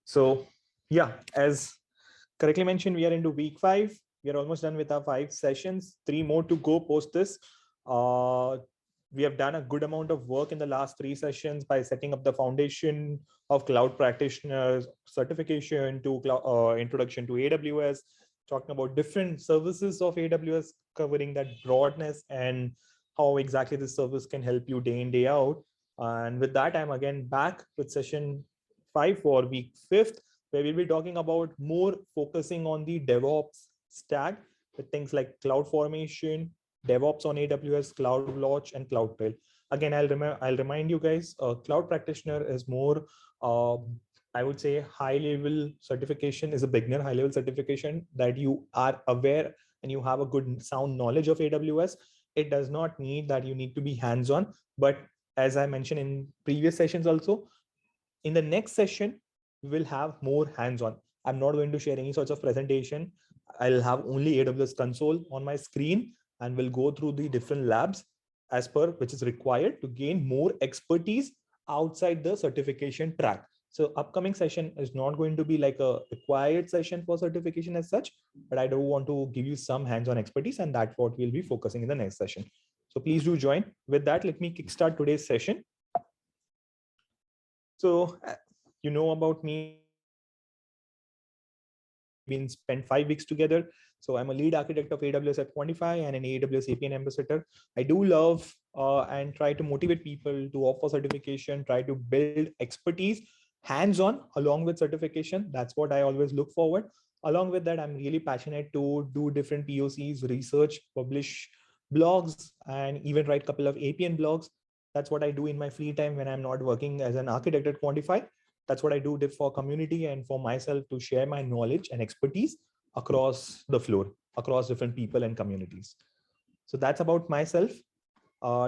So yeah, as correctly mentioned, we are into week 5. We are almost done with our 5 sessions, 3 more to go post this. We have done a good amount of work in the last 3 sessions by setting up the foundation of cloud practitioners, certification to introduction to AWS, talking about different services of AWS, covering that broadness and how exactly this service can help you day in, day out. And with that, I'm again back with session 5 for week 5th, where we'll be talking about more focusing on the DevOps stack with things like CloudFormation, DevOps on AWS, CloudWatch, and Cloud Trail. Again, I'll remind you guys, Cloud Practitioner is more, I would say, high-level certification is a beginner high-level certification that you are aware and you have a good sound knowledge of AWS. It does not need that you need to be hands-on, but as I mentioned in previous sessions also, in the next session, we will have more hands-on. I'm not going to share any sorts of presentation. I'll have only AWS console on my screen and we'll go through the different labs as per which is required to gain more expertise outside the certification track. So upcoming session is not going to be like a required session for certification as such, but I do want to give you some hands-on expertise, and that's what we'll be focusing in the next session. So please do join. With that, let me kickstart today's session. So you know about me, been spent 5 weeks together. So I'm a lead architect of AWS at Quantify and an AWS APN Ambassador. I do love and try to motivate people to opt for certification, try to build expertise hands-on along with certification. That's what I always look forward. Along with that, I'm really passionate to do different POCs, research, publish blogs, and even write a couple of APN blogs. That's what I do in my free time when I'm not working as an architect at Quantify. That's what I do for community and for myself to share my knowledge and expertise across the floor, across different people and communities. So that's about myself.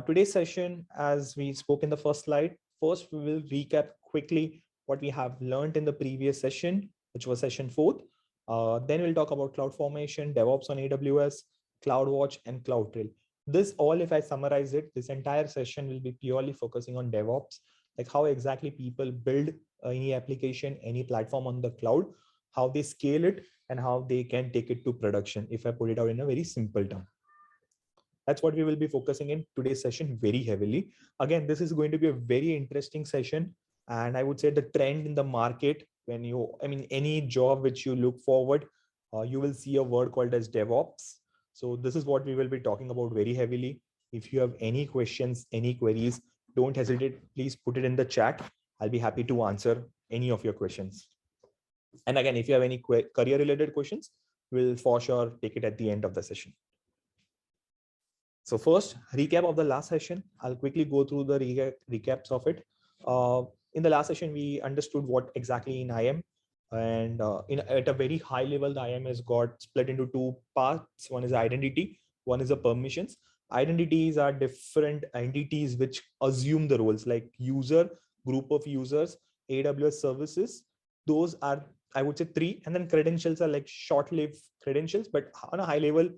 Today's session, as we spoke in the first slide, first we will recap quickly what we have learned in the previous session, which was session 4. Then we'll talk about CloudFormation, DevOps on AWS, CloudWatch, and Cloud Trail. This all, if I summarize it, this entire session will be purely focusing on DevOps, like how exactly people build any application, any platform on the cloud, how they scale it, and how they can take it to production, if I put it out in a very simple term. That's what we will be focusing in today's session very heavily. Again, this is going to be a very interesting session. And I would say the trend in the market, when any job which you look forward, you will see a word called as DevOps. So this is what we will be talking about very heavily. If you have any questions, any queries, don't hesitate. Please put it in the chat. I'll be happy to answer any of your questions. And again, if you have any career related questions, we'll for sure take it at the end of the session. So first, recap of the last session. I'll quickly go through the recaps of it. In the last session, we understood what exactly in IAM, and at a very high level, the IAM has got split into 2 parts. One is identity, one is the permissions. Identities are different entities which assume the roles, like user, group of users, AWS services. Those are, I would say, 3. And then credentials are like short-lived credentials, but on a high level,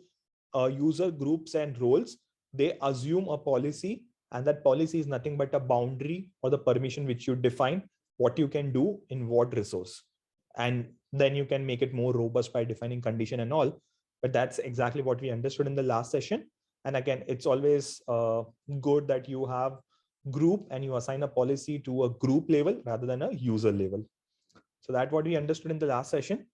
user groups and roles, they assume a policy, and that policy is nothing but a boundary or the permission which you define what you can do in what resource. And then you can make it more robust by defining condition and all. But that's exactly what we understood in the last session. And again, it's always good that you have group and you assign a policy to a group level rather than a user level. So that's what we understood in the last session.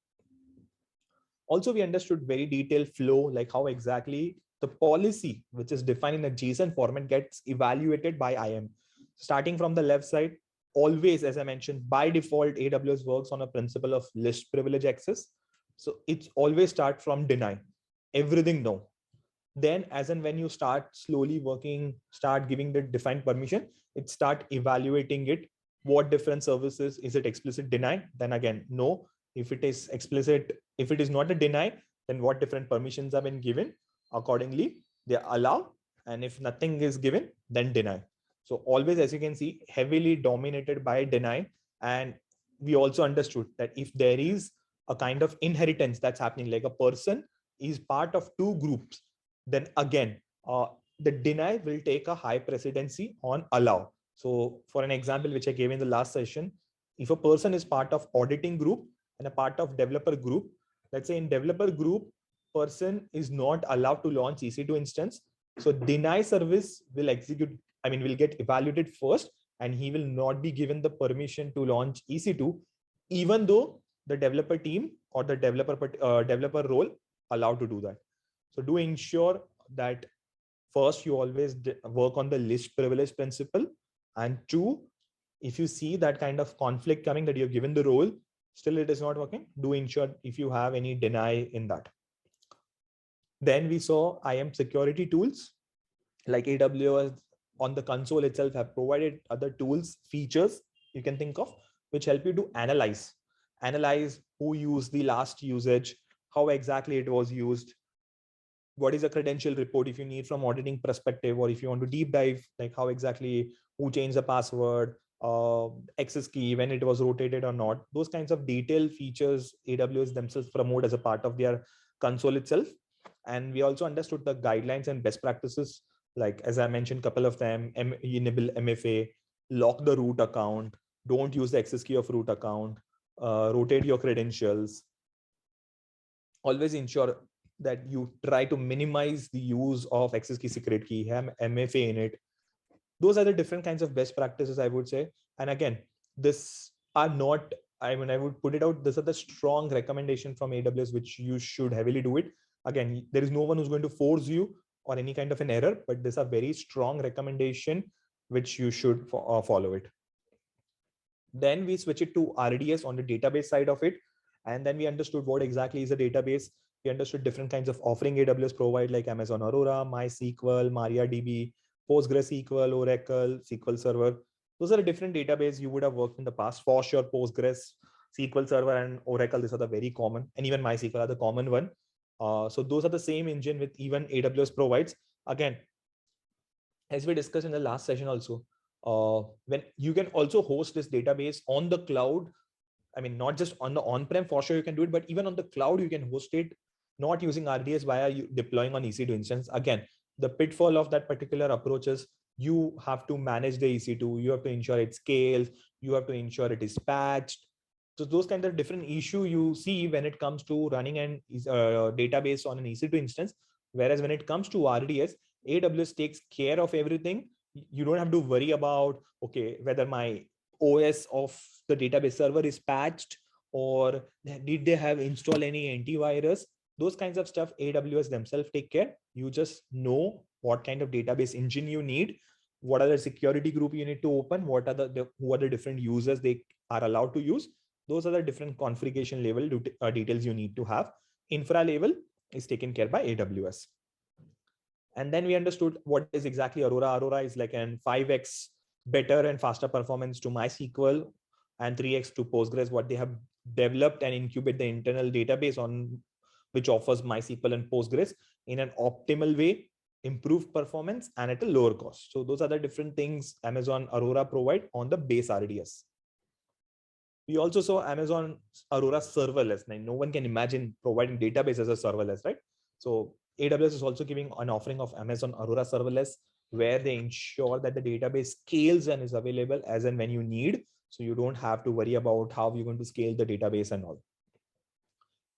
Also, we understood very detailed flow, like how exactly the policy, which is defined in a JSON format, gets evaluated by IAM. Starting from the left side, always, as I mentioned, by default, AWS works on a principle of least privilege access. So it's always start from deny, everything no. Then as and when you start slowly working, start giving the defined permission, it start evaluating it. What different services, is it explicit deny? Then again, no. If it is explicit, if it is not a deny, then what different permissions have been given? Accordingly, they allow. And if nothing is given, then deny. So always, as you can see, heavily dominated by deny. And we also understood that if there is a kind of inheritance that's happening, like a person is part of 2 groups, then again, the deny will take a high precedency on allow. So for an example, which I gave in the last session, if a person is part of auditing group and a part of developer group, let's say in developer group, person is not allowed to launch EC2 instance. So deny service will execute, will get evaluated first, and he will not be given the permission to launch EC2, even though the developer team or the developer role allowed to do that. So do ensure that first, you always work on the least privilege principle. And two, if you see that kind of conflict coming, that you've given the role, still it is not working, do ensure if you have any deny in that. Then we saw IAM security tools like AWS on the console itself have provided other tools, features you can think of, which help you to analyze who used the last usage, how exactly it was used, what is a credential report if you need from auditing perspective, or if you want to deep dive, like how exactly, who changed the password, access key, when it was rotated or not. Those kinds of detailed features AWS themselves promote as a part of their console itself. And we also understood the guidelines and best practices, like as I mentioned, couple of them, enable MFA, lock the root account, don't use the access key of root account, rotate your credentials. Always ensure that you try to minimize the use of access key, secret key, have MFA in it. Those are the different kinds of best practices, I would say. And again, this are not, I would put it out, these are the strong recommendation from AWS, which you should heavily do it. Again, there is no one who's going to force you or any kind of an error, but these are very strong recommendation, which you should follow it. Then we switch it to RDS on the database side of it. And then we understood what exactly is a database. We understood different kinds of offering AWS provide, like Amazon Aurora, MySQL, MariaDB, PostgreSQL, Oracle, SQL Server. Those are the different database you would have worked in the past. For sure, Postgres, SQL Server, and Oracle, these are the very common, and even MySQL are the common one. So those are the same engine with even AWS provides. Again, as we discussed in the last session also, when you can also host this database on the cloud, not just on the on-prem, for sure you can do it, but even on the cloud, you can host it, not using RDS via you deploying on EC2 instance. Again, the pitfall of that particular approach is you have to manage the EC2, you have to ensure it scales, you have to ensure it is patched. So those kinds of different issue you see when it comes to running an database on an EC2 instance. Whereas when it comes to RDS, AWS takes care of everything. You don't have to worry about, okay, whether my OS of the database server is patched, or did they have installed any antivirus. Those kinds of stuff AWS themselves take care. You just know what kind of database engine you need, what are the security group you need to open, what are who are the different users they are allowed to use. Those are the different configuration level details you need to have. Infra level is taken care by AWS. And then we understood what is exactly Aurora. Aurora is like an 5x better and faster performance to MySQL and 3x to Postgres, what they have developed and incubate the internal database on, which offers MySQL and Postgres in an optimal way, improved performance, and at a lower cost. So those are the different things Amazon Aurora provide on the base RDS. We also saw Amazon Aurora serverless. Now, no one can imagine providing database as a serverless, right? So AWS is also giving an offering of Amazon Aurora serverless, where they ensure that the database scales and is available as and when you need. So you don't have to worry about how you're going to scale the database and all.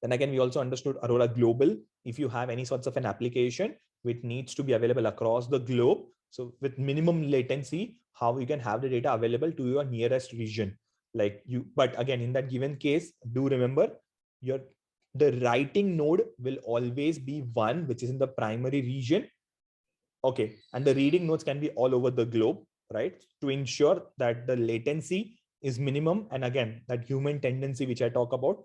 Then again, we also understood Aurora Global. If you have any sorts of an application which needs to be available across the globe, so with minimum latency, how you can have the data available to your nearest region. But again, in that given case, do remember the writing node will always be one, which is in the primary region. Okay. And the reading nodes can be all over the globe, right? To ensure that the latency is minimum. And again, that human tendency, which I talk about,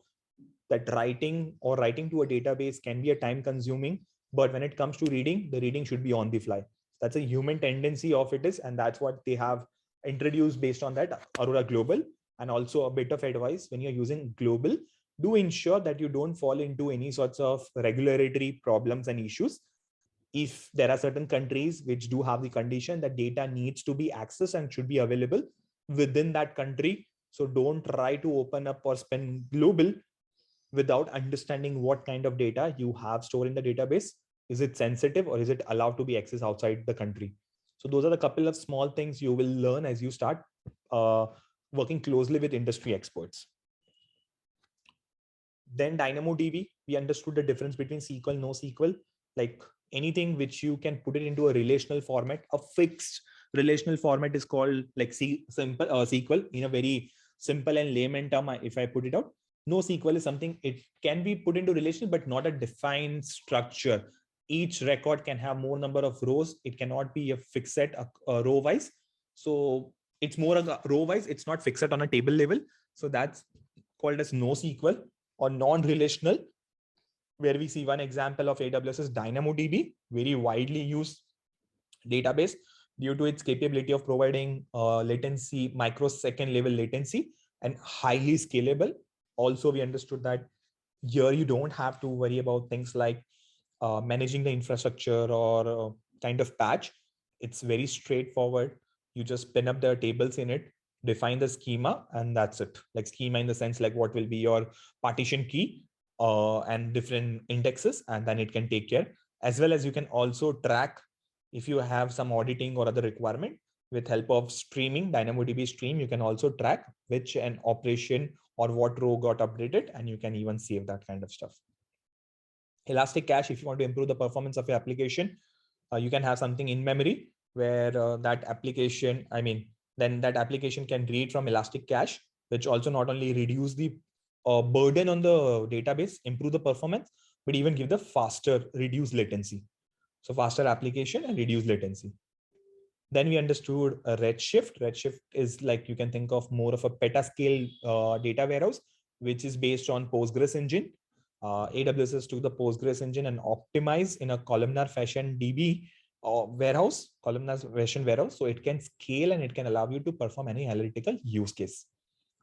that writing to a database can be a time consuming, but when it comes to reading, the reading should be on the fly. That's a human tendency of it is, and that's what they have introduced based on that Aurora Global. And also a bit of advice, when you're using global, do ensure that you don't fall into any sorts of regulatory problems and issues. If there are certain countries which do have the condition that data needs to be accessed and should be available within that country, so don't try to open up or spend global without understanding what kind of data you have stored in the database. Is it sensitive, or is it allowed to be accessed outside the country? So those are the couple of small things you will learn as you start working closely with industry experts. Then DynamoDB, we understood the difference between SQL, NoSQL, like anything which you can put it into a relational format. A fixed relational format is called like simple SQL in a very simple and layman term. If I put it out, NoSQL is something it can be put into relational, but not a defined structure. Each record can have more number of rows. It cannot be a fixed set, a row wise. So it's more a row wise. It's not fixed on a table level. So that's called as NoSQL or non-relational, where we see one example of AWS is DynamoDB, very widely used database due to its capability of providing latency, microsecond level latency, and highly scalable. Also, we understood that here you don't have to worry about things like managing the infrastructure or kind of patch. It's very straightforward. You just pin up the tables in it, define the schema, and that's it. Like schema in the sense like what will be your partition key and different indexes, and then it can take care. As well as you can also track if you have some auditing or other requirement with help of streaming, DynamoDB stream, you can also track which an operation or what row got updated, and you can even save that kind of stuff. Elastic cache, if you want to improve the performance of your application, you can have something in memory where that application, then that application can read from Elastic cache, which also not only reduce the burden on the database, improve the performance, but even give the faster, reduced latency. So faster application and reduced latency. Then we understood Redshift. Redshift is like, you can think of more of a petascale data warehouse, which is based on Postgres engine. AWS took the Postgres engine and optimized in a columnar fashion DB warehouse, columnar fashion warehouse. So it can scale and it can allow you to perform any analytical use case.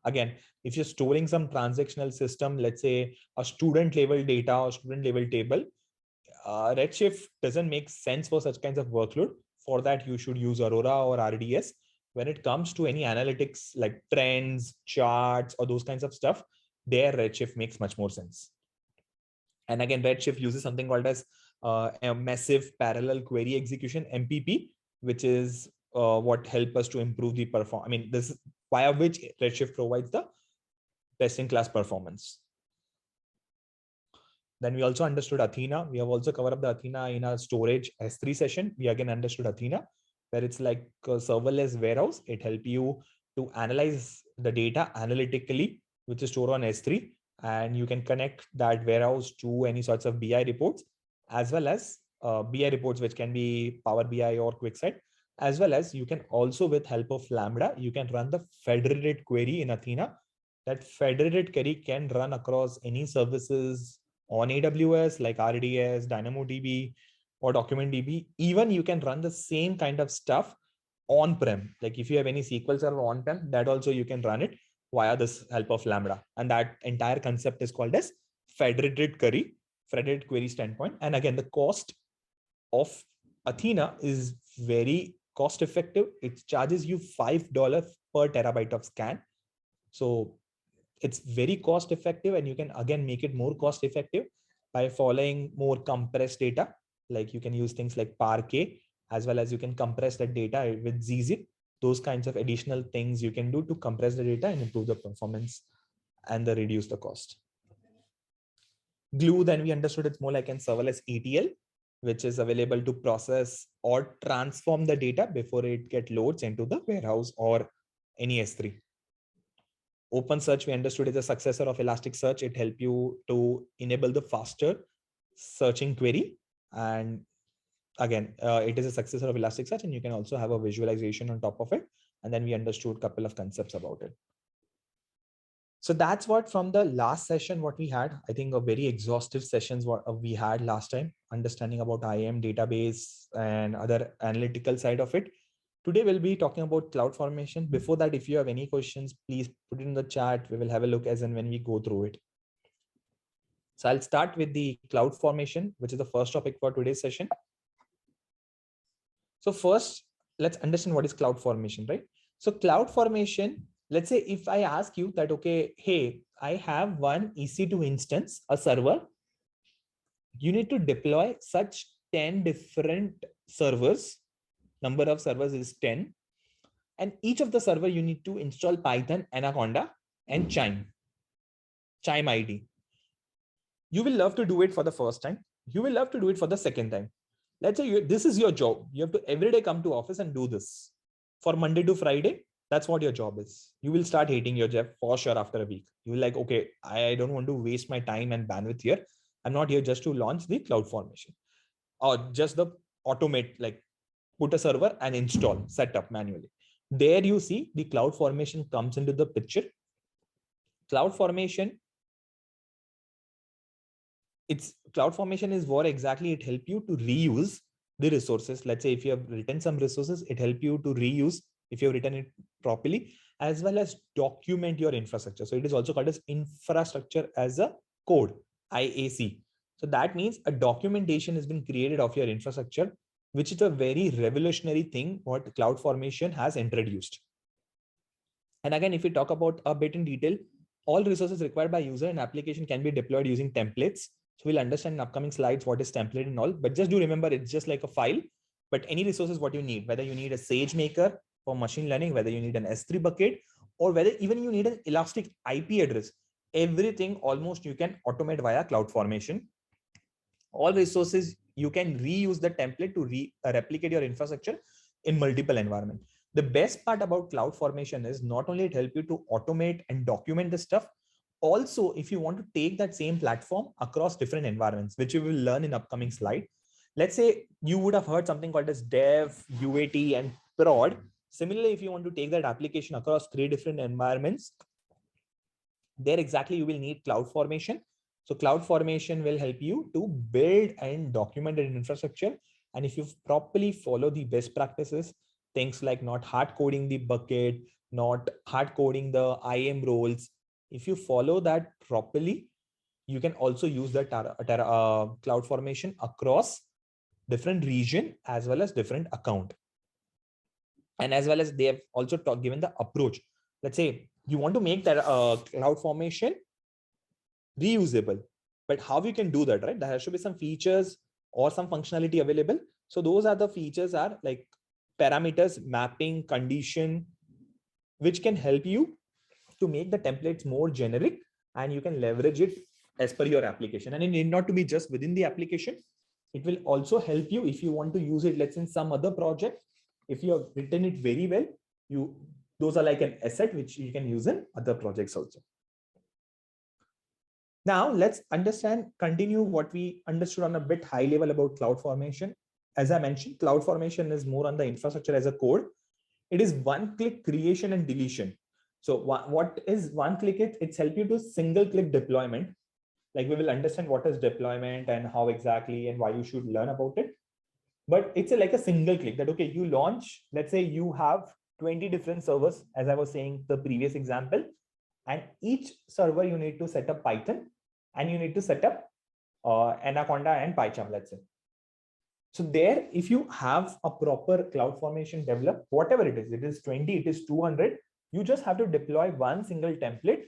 Again, if you're storing some transactional system, let's say a student level data or student level table, Redshift doesn't make sense for such kinds of workload. For that, you should use Aurora or RDS. When it comes to any analytics like trends, charts, or those kinds of stuff, there Redshift makes much more sense. And again, Redshift uses something called as a massive parallel query execution, MPP, which is what help us to improve the performance. This is via which Redshift provides the best-in-class performance. Then we also understood Athena. We have also covered up the Athena in our storage S3 session. We again understood Athena, where it's like a serverless warehouse. It helps you to analyze the data analytically, which is stored on S3. And you can connect that warehouse to any sorts of BI reports, as well as BI reports, which can be Power BI or QuickSight, as well as you can also, with help of Lambda, you can run the federated query in Athena. That federated query can run across any services on AWS like RDS, DynamoDB, or DocumentDB. Even you can run the same kind of stuff on-prem. Like if you have any SQL Server on-prem, that also you can run it via this help of Lambda. And that entire concept is called as federated query standpoint. And again, the cost of Athena is very cost effective. It charges you $5 per terabyte of scan. So it's very cost effective, and you can again make it more cost effective by following more compressed data. Like you can use things like Parquet, as well as you can compress the data with ZZip. Those kinds of additional things you can do to compress the data and improve the performance and reduce the cost. Glue, then we understood it's more like a serverless ETL, which is available to process or transform the data before it gets loads into the warehouse or any S3. OpenSearch, we understood, is a successor of Elasticsearch. It helps you to enable the faster searching query. And again, it is a successor of Elasticsearch, and you can also have a visualization on top of it. And then we understood a couple of concepts about it. So that's what from the last session, what we had, I think a very exhaustive sessions what we had last time, understanding about IAM database and other analytical side of it. Today, we'll be talking about CloudFormation. Before that, if you have any questions, please put it in the chat. We will have a look as and when we go through it. So I'll start with the CloudFormation, which is the first topic for today's session. So first, let's understand what is CloudFormation, right? So CloudFormation, let's say if I ask you that, okay, hey, I have one EC2 instance, a server. You need to deploy such 10 different servers. Number of servers is 10. And each of the server, you need to install Python, Anaconda, and Chime ID. You will love to do it for the first time. You will love to do it for the second time. Let's say this is your job. You have to every day come to office and do this for Monday to Friday. That's what your job is. You will start hating your job for sure after a week. You will like, okay, I don't want to waste my time and bandwidth here. I'm not here just to launch the CloudFormation or just the automate, like put a server and install, set up manually. There you see the CloudFormation comes into the picture. CloudFormation, CloudFormation is what exactly it help you to reuse the resources. Let's say if you have written some resources, it help you to reuse if you have written it properly, as well as document your infrastructure. So it is also called as infrastructure as a code, IAC. So that means a documentation has been created of your infrastructure, which is a very revolutionary thing what CloudFormation has introduced. And again, if we talk about a bit in detail, all resources required by user and application can be deployed using templates. So we'll understand in upcoming slides what is template and all, but just do remember it's just like a file, but any resources what you need, whether you need a SageMaker for machine learning, whether you need an S3 bucket, or whether even you need an elastic IP address, everything almost you can automate via CloudFormation. All resources, you can reuse the template to replicate your infrastructure in multiple environments. The best part about CloudFormation is not only it helps you to automate and document the stuff, also if you want to take that same platform across different environments, which you will learn in upcoming slide. Let's say you would have heard something called as dev, UAT, and prod. Similarly, if you want to take that application across 3 different environments, there exactly you will need CloudFormation. So CloudFormation will help you to build and document an infrastructure. And if you properly follow the best practices, things like not hard coding the bucket, not hard coding the IAM roles, if you follow that properly, you can also use the CloudFormation across different region as well as different account. And as well as they have also given the approach. Let's say you want to make that CloudFormation reusable, but how you can do that, right? There should be some features or some functionality available. So those are the features are like parameters, mapping, condition, which can help you to make the templates more generic and you can leverage it as per your application. And it need not to be just within the application. It will also help you if you want to use it, let's say in some other project. If you have written it very well, those are like an asset which you can use in other projects also. Now let's continue what we understood on a bit high level about CloudFormation. As I mentioned, CloudFormation is more on the infrastructure as a code. It is one-click creation and deletion. So what is one-click? It's help you to single-click deployment. Like we will understand what is deployment and how exactly and why you should learn about it. But it's like a single click that, okay, you launch, let's say you have 20 different servers, as I was saying the previous example, and each server you need to set up Python and you need to set up Anaconda and PyCharm, let's say. So there, if you have a proper CloudFormation developed, whatever it is 20, it is 200, you just have to deploy one single template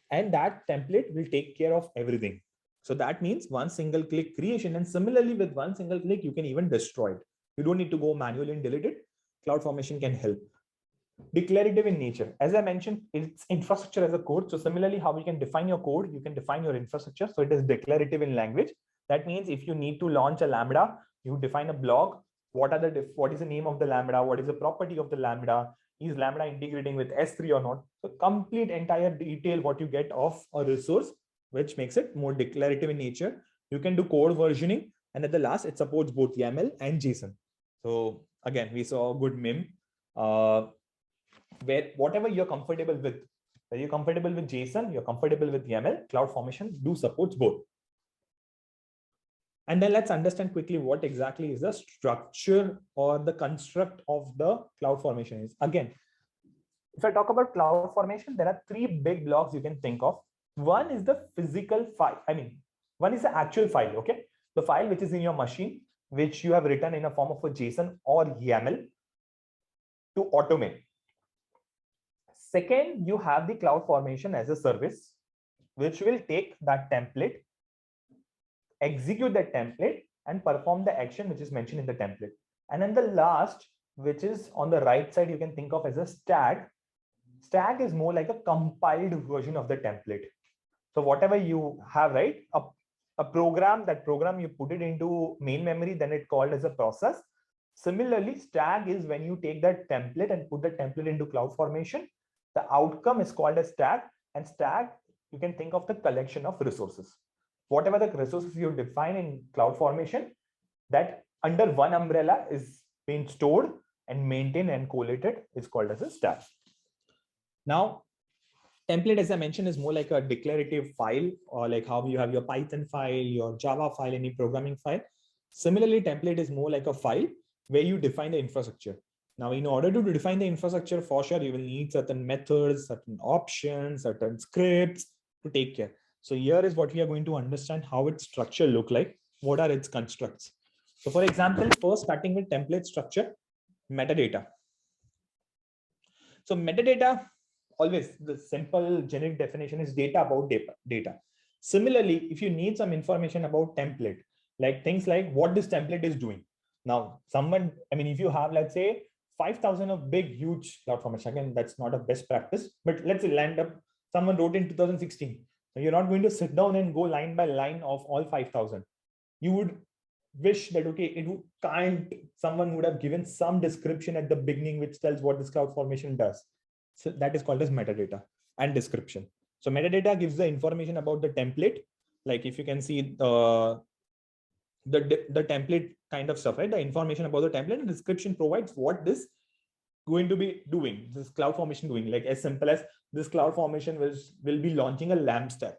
and that template will take care of everything. So that means one single click creation. And similarly, with one single click, you can even destroy it. You don't need to go manually and delete it. CloudFormation can help. Declarative in nature. As I mentioned, it's infrastructure as a code. So similarly, how you can define your code, you can define your infrastructure. So it is declarative in language. That means if you need to launch a Lambda, you define a blog. What is the name of the Lambda? What is the property of the Lambda? Is Lambda integrating with S3 or not? So complete entire detail what you get of a resource, which makes it more declarative in nature. You can do code versioning. And at the last, it supports both YAML and JSON. So again, we saw a good meme. Where whatever you're comfortable with, whether you're comfortable with JSON, you're comfortable with YAML, CloudFormation do supports both. And then let's understand quickly what exactly is the structure or the construct of the CloudFormation is. Again, if I talk about CloudFormation, there are 3 big blocks you can think of. One is the physical file. One is the actual file, okay? The file which is in your machine, which you have written in a form of a JSON or YAML to automate. Second, you have the CloudFormation as a service, which will take that template, execute that template, and perform the action which is mentioned in the template. And then the last, which is on the right side, you can think of as a stag. Stag is more like a compiled version of the template. So whatever you have, right, a program, that program you put it into main memory, then it called as a process. Similarly, stag is when you take that template and put the template into CloudFormation. The outcome is called a stag, and stag, you can think of the collection of resources. Whatever the resources you define in CloudFormation, that under one umbrella is being stored and maintained and collated is called as a stag. Now, template, as I mentioned, is more like a declarative file, or like how you have your Python file, your Java file, any programming file. Similarly, template is more like a file where you define the infrastructure. Now, in order to define the infrastructure, for sure, you will need certain methods, certain options, certain scripts to take care. So here is what we are going to understand how its structure look like. What are its constructs? So for example, first starting with template structure, metadata. So metadata, always the simple generic definition is data about data. Similarly, if you need some information about template, like things like what this template is doing. Now, someone, I mean, if you have, let's say, 5,000 of big, huge CloudFormation, again, that's not a best practice, but let's say land up, someone wrote in 2016. So you're not going to sit down and go line by line of all 5,000. You would wish that, okay, someone would have given some description at the beginning, which tells what this CloudFormation does. So that is called as metadata and description. So metadata gives the information about the template. Like if you can see the template kind of stuff, right? The information about the template, and description provides what this going to be doing, this CloudFormation doing, like as simple as this CloudFormation will be launching a LAMP stack.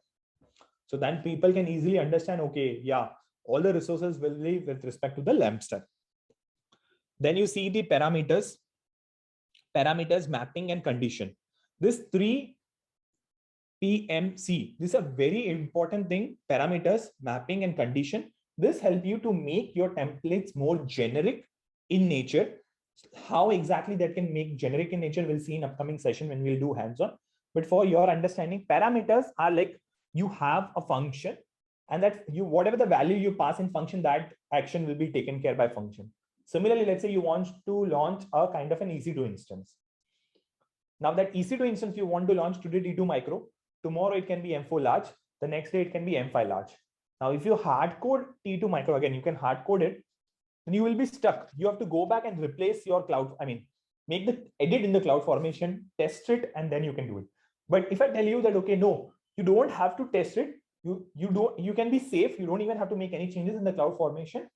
So then people can easily understand, okay, yeah, all the resources will be with respect to the LAMP stack. Then you see the parameters, mapping, and condition. This 3 PMC, this is a very important thing, parameters, mapping, and condition. This helps you to make your templates more generic in nature. How exactly that can make generic in nature, we'll see in upcoming session when we'll do hands-on. But for your understanding, parameters are like you have a function, and that whatever the value you pass in function, that action will be taken care by function. Similarly, let's say you want to launch a kind of an EC2 instance. Now that EC2 instance you want to launch today T2 micro, tomorrow it can be M4 large, the next day it can be M5 large. Now, if you hard code T2 micro, again, you can hard code it, then you will be stuck. You have to go back and replace your make the edit in the CloudFormation, test it, and then you can do it. But if I tell you that, okay, no, you don't have to test it. You can be safe. You don't even have to make any changes in the CloudFormation.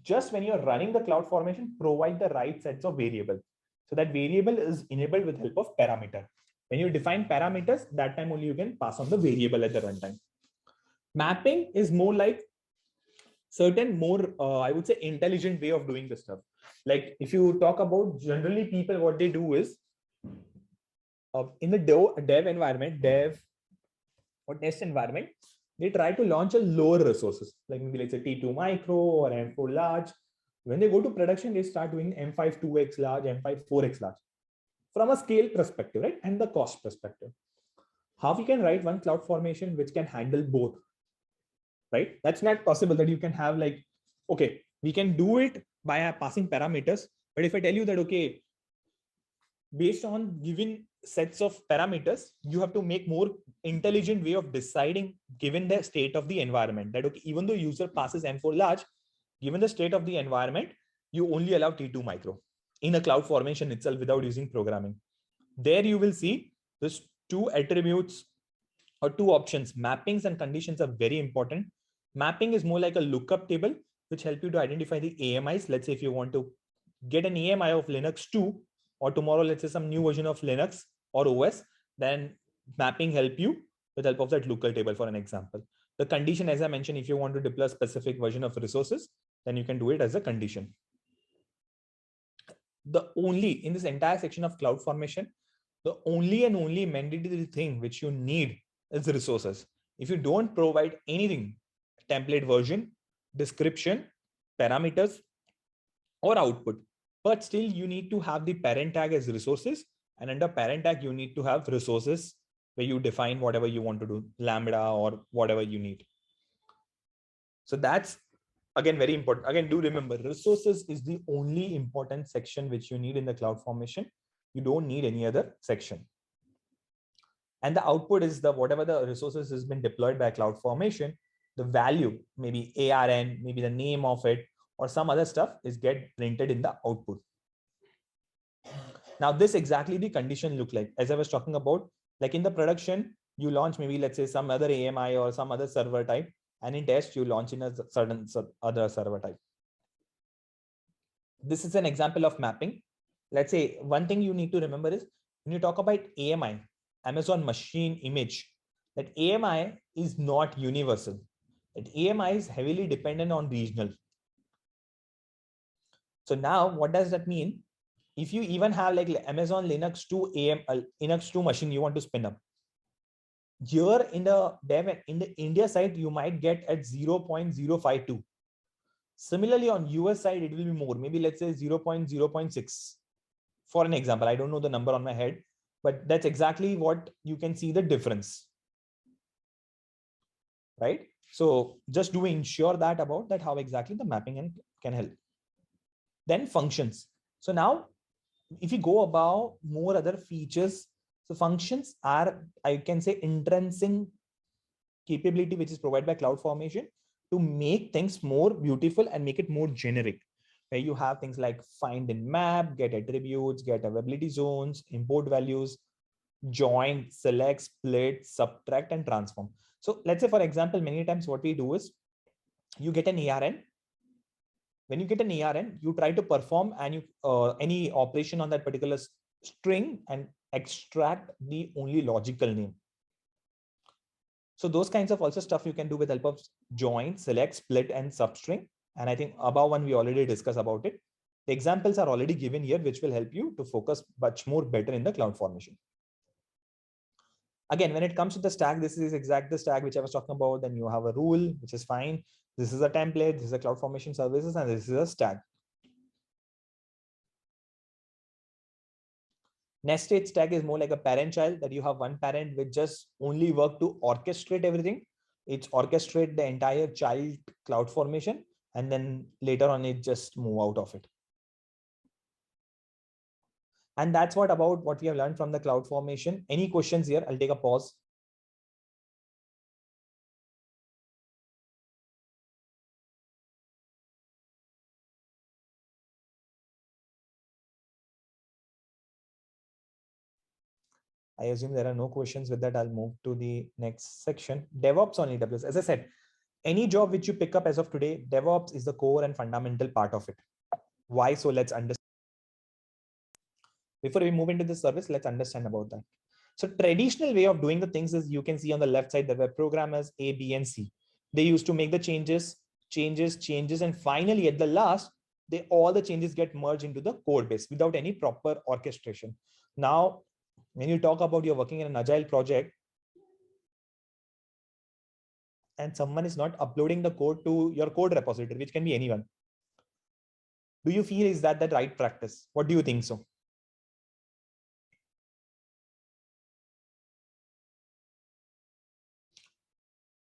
Just when you're running the CloudFormation, provide the right sets of variable. So that variable is enabled with help of parameter. When you define parameters, that time only you can pass on the variable at the runtime. Mapping is more like certain more, I would say, intelligent way of doing the stuff. Like if you talk about generally people, what they do is in the dev environment, or test environment, they try to launch a lower resources, like maybe let's say T2 micro or M4 large. When they go to production, they start doing M5 2x large, M5 4x large from a scale perspective, right? And the cost perspective. How we can write one CloudFormation which can handle both, right? That's not possible that you can have like, okay, we can do it by passing parameters. But if I tell you that, okay, based on given sets of parameters, you have to make more intelligent way of deciding given the state of the environment, that okay, even though user passes M4 large, given the state of the environment, you only allow T2 micro in a CloudFormation itself without using programming. There you will see this two attributes or two options. Mappings and conditions are very important. Mapping is more like a lookup table, which help you to identify the AMIs. Let's say if you want to get an AMI of Linux 2, or tomorrow, let's say some new version of Linux or OS, then mapping help you with help of that lookup table, for an example. The condition, as I mentioned, if you want to deploy a specific version of resources, then you can do it as a condition. The only, in this entire section of CloudFormation, the only and only mandatory thing which you need is the resources. If you don't provide anything, template version, description, parameters, or output, but still you need to have the parent tag as resources, and under parent tag, you need to have resources where you define whatever you want to do, Lambda or whatever you need. So that's again, very important. Again, do remember, resources is the only important section which you need in the CloudFormation. You don't need any other section. And the output is the whatever the resources has been deployed by CloudFormation, the value, maybe ARN, maybe the name of it, or some other stuff is get printed in the output. Now, this exactly the condition look like. As I was talking about, like in the production, you launch maybe, let's say, some other AMI or some other server type, and in test, you launch in a certain other server type. This is an example of mapping. Let's say one thing you need to remember is when you talk about AMI, Amazon Machine Image, that AMI is not universal. That AMI is heavily dependent on regional. So now what does that mean? If you even have like Amazon Linux 2 Linux 2 machine you want to spin up, here in the India side, you might get at 0.052. Similarly, on US side, it will be more, maybe let's say 0.0.6. For an example, I don't know the number on my head, but that's exactly what you can see the difference, right? So just do ensure that about that, how exactly the mapping can help. Then functions. So now, if you go about more other features, so functions are, I can say, intrinsic capability which is provided by CloudFormation to make things more beautiful and make it more generic. Where you have things like find and map, get attributes, get availability zones, import values, join, select, split, subtract, and transform. So let's say, for example, many times what we do is you get an ARN. When you get an ARN, you try to perform any operation on that particular string and extract the only logical name. So those kinds of also stuff you can do with help of join, select, split, and substring. And I think above one, we already discussed about it. The examples are already given here, which will help you to focus much more better in the CloudFormation. Again, when it comes to the stack, this is exact the stack which I was talking about. Then you have a rule, which is fine. This is a template, this is a CloudFormation services, and this is a stack. Nested stack is more like a parent-child, that you have one parent which just only work to orchestrate everything. It's orchestrate the entire child CloudFormation, and then later on it just move out of it. And that's what about what we have learned from the CloudFormation. Any questions here? I'll take a pause. I assume there are no questions. With that, I'll move to the next section. DevOps on AWS. As I said, any job which you pick up as of today, DevOps is the core and fundamental part of it. Why? So let's understand. Before we move into the service, let's understand about that. So traditional way of doing the things is, you can see on the left side, the web programmers A, B, and C. They used to make the changes, and finally at the last, all the changes get merged into the code base without any proper orchestration. Now, when you talk about you're working in an agile project and someone is not uploading the code to your code repository, which can be anyone, do you feel is that the right practice? What do you think so?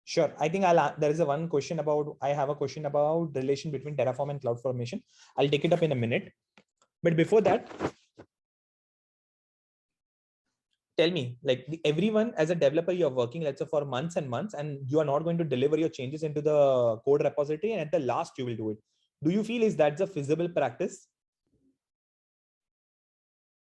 Sure. I think there is one question about, I have a question about relation between Terraform and CloudFormation. I'll take it up in a minute. But before that, tell me, like everyone as a developer, you're working, let's say, for months and months, and you are not going to deliver your changes into the code repository, and at the last you will do it. Do you feel is that's a feasible practice?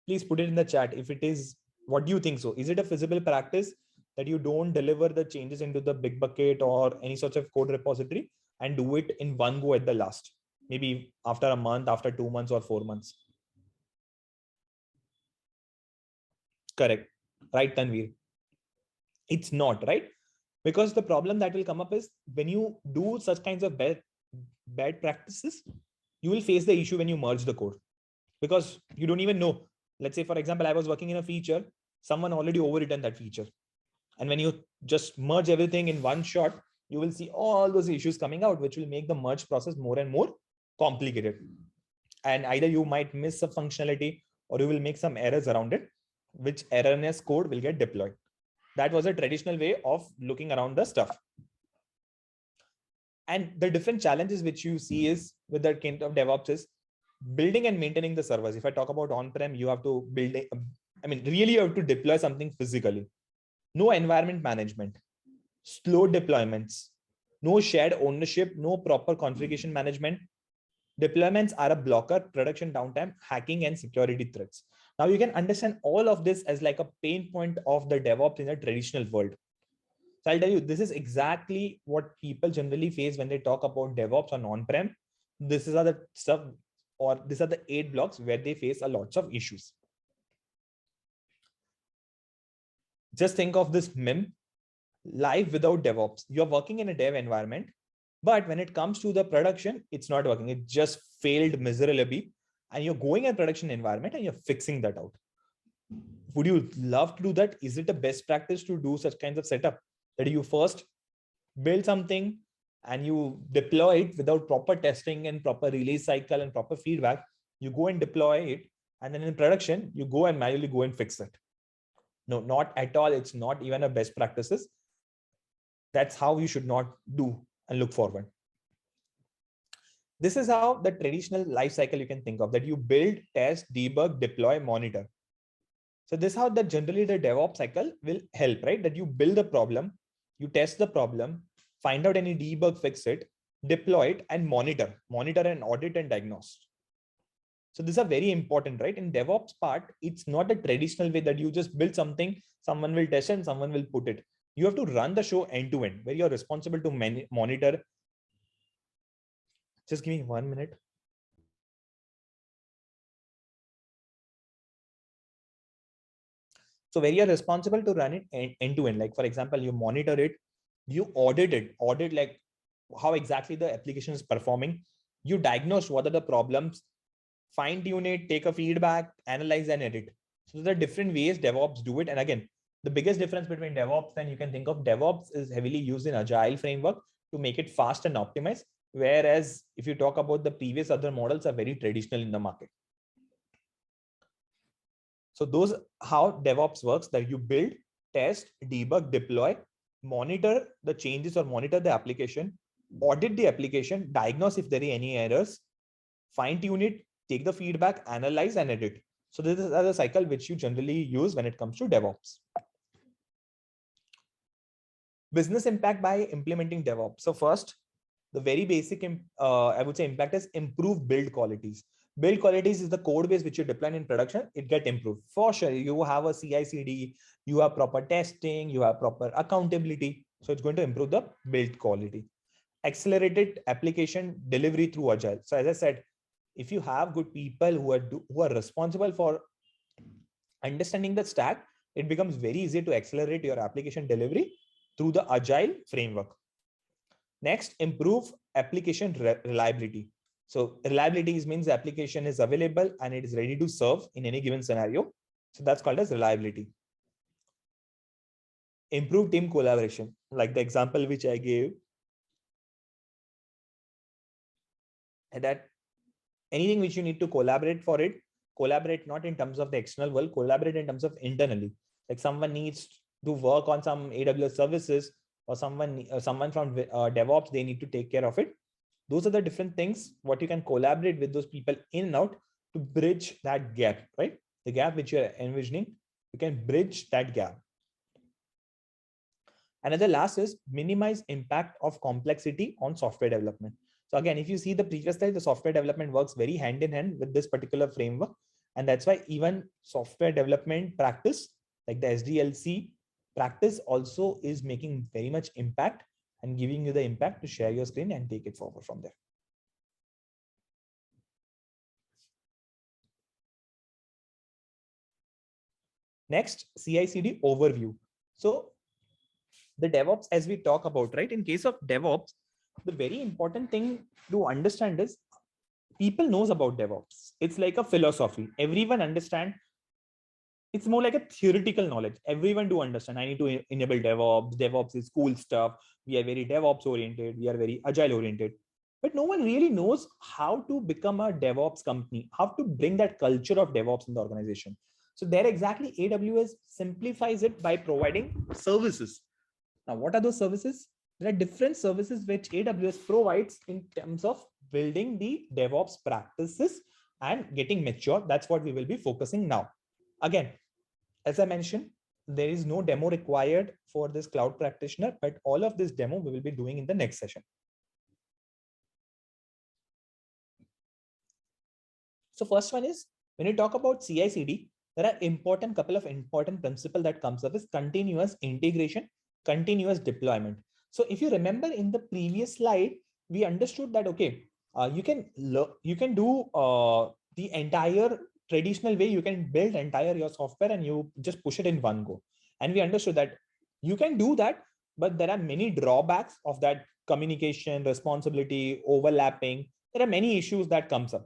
Please put it in the chat if it is. What do you think so? Is it a feasible practice that you don't deliver the changes into the big bucket or any sort of code repository and do it in one go at the last, maybe after a month, after 2 months or 4 months? Correct. Right, Tanveer? It's not, right? Because the problem that will come up is when you do such kinds of bad practices, you will face the issue when you merge the code, because you don't even know. Let's say, for example, I was working in a feature, someone already overwritten that feature. And when you just merge everything in one shot, you will see all those issues coming out, which will make the merge process more and more complicated. And either you might miss a functionality or you will make some errors around it, which erroneous code will get deployed. That was a traditional way of looking around the stuff. And the different challenges which you see is with that kind of DevOps is building and maintaining the servers. If I talk about on-prem, you have to build, really you have to deploy something physically. No environment management, slow deployments, no shared ownership, no proper configuration management. Deployments are a blocker, production downtime, hacking, and security threats. Now you can understand all of this as like a pain point of the DevOps in a traditional world. So I'll tell you, this is exactly what people generally face when they talk about DevOps on on-prem. This is the stuff, or these are the 8 blocks where they face a lots of issues. Just think of this meme, live without DevOps. You're working in a dev environment, but when it comes to the production, it's not working. It just failed miserably. And you're going in production environment and you're fixing that out. Would you love to do that? Is it a best practice to do such kinds of setup that you first build something and you deploy it without proper testing and proper release cycle and proper feedback? You go and deploy it, and then in production, you go and manually go and fix it. No, not at all. It's not even a best practices. That's how you should not do and look forward. This is how the traditional life cycle you can think of, that you build, test, debug, deploy, monitor. So this is how that generally the DevOps cycle will help, right? That you build the problem, you test the problem, find out any debug, fix it, deploy it, and monitor and audit and diagnose. So these are very important, right? In DevOps part, it's not a traditional way that you just build something, someone will test and someone will put it. You have to run the show end to end, where you're responsible to monitor. Just give me 1 minute. So where you're responsible to run it end to end. Like for example, you monitor it, you audit like how exactly the application is performing. You diagnose what are the problems, fine tune it, take a feedback, analyze and edit. So there are different ways DevOps do it. And again, the biggest difference between DevOps and you can think of DevOps is heavily used in agile framework to make it fast and optimized. Whereas if you talk about the previous other models are very traditional in the market. So those how DevOps works, that you build, test, debug, deploy, monitor the changes or monitor the application, audit the application, diagnose if there are any errors, fine tune it, take the feedback, analyze and edit. So this is the cycle which you generally use when it comes to DevOps. Business impact by implementing DevOps. So first, the very basic, I would say impact is improve build qualities. Build qualities is the code base which you deploy in production, it get improved. For sure, you have a CI/CD, you have proper testing, you have proper accountability. So it's going to improve the build quality. Accelerated application delivery through Agile. So as I said, if you have good people who are responsible for understanding the stack, it becomes very easy to accelerate your application delivery through the Agile framework. Next, improve application reliability. So reliability means the application is available and it is ready to serve in any given scenario. So that's called as reliability. Improve team collaboration, like the example which I gave. And that anything which you need to collaborate for it, collaborate not in terms of the external world, collaborate in terms of internally. Like someone needs to work on some AWS services, or someone from DevOps, they need to take care of it. Those are the different things what you can collaborate with those people in and out to bridge that gap, right? The gap which you're envisioning, you can bridge that gap. Another last is minimize impact of complexity on software development. So again, if you see the previous slide, the software development works very hand in hand with this particular framework. And that's why even software development practice, like the SDLC practice, also is making very much impact and giving you the impact to share your screen and take it forward from there. Next, CI/CD overview. So the DevOps, as we talk about, right? In case of DevOps, the very important thing to understand is people knows about DevOps. It's like a philosophy. Everyone understand. It's more like a theoretical knowledge. Everyone do understand. I need to enable DevOps. DevOps is cool stuff. We are very DevOps oriented. We are very agile oriented. But no one really knows how to become a DevOps company, how to bring that culture of DevOps in the organization. So there exactly AWS simplifies it by providing services. Now, what are those services? There are different services which AWS provides in terms of building the DevOps practices and getting mature. That's what we will be focusing now. Again, as I mentioned, there is no demo required for this cloud practitioner, but all of this demo we will be doing in the next session. So first one is, when you talk about CI/CD, there are couple of important principles that comes up is continuous integration, continuous deployment. So if you remember in the previous slide, we understood that, okay, you can do the entire traditional way. You can build entire your software and you just push it in one go. And we understood that you can do that, but there are many drawbacks of that: communication, responsibility, overlapping. There are many issues that comes up.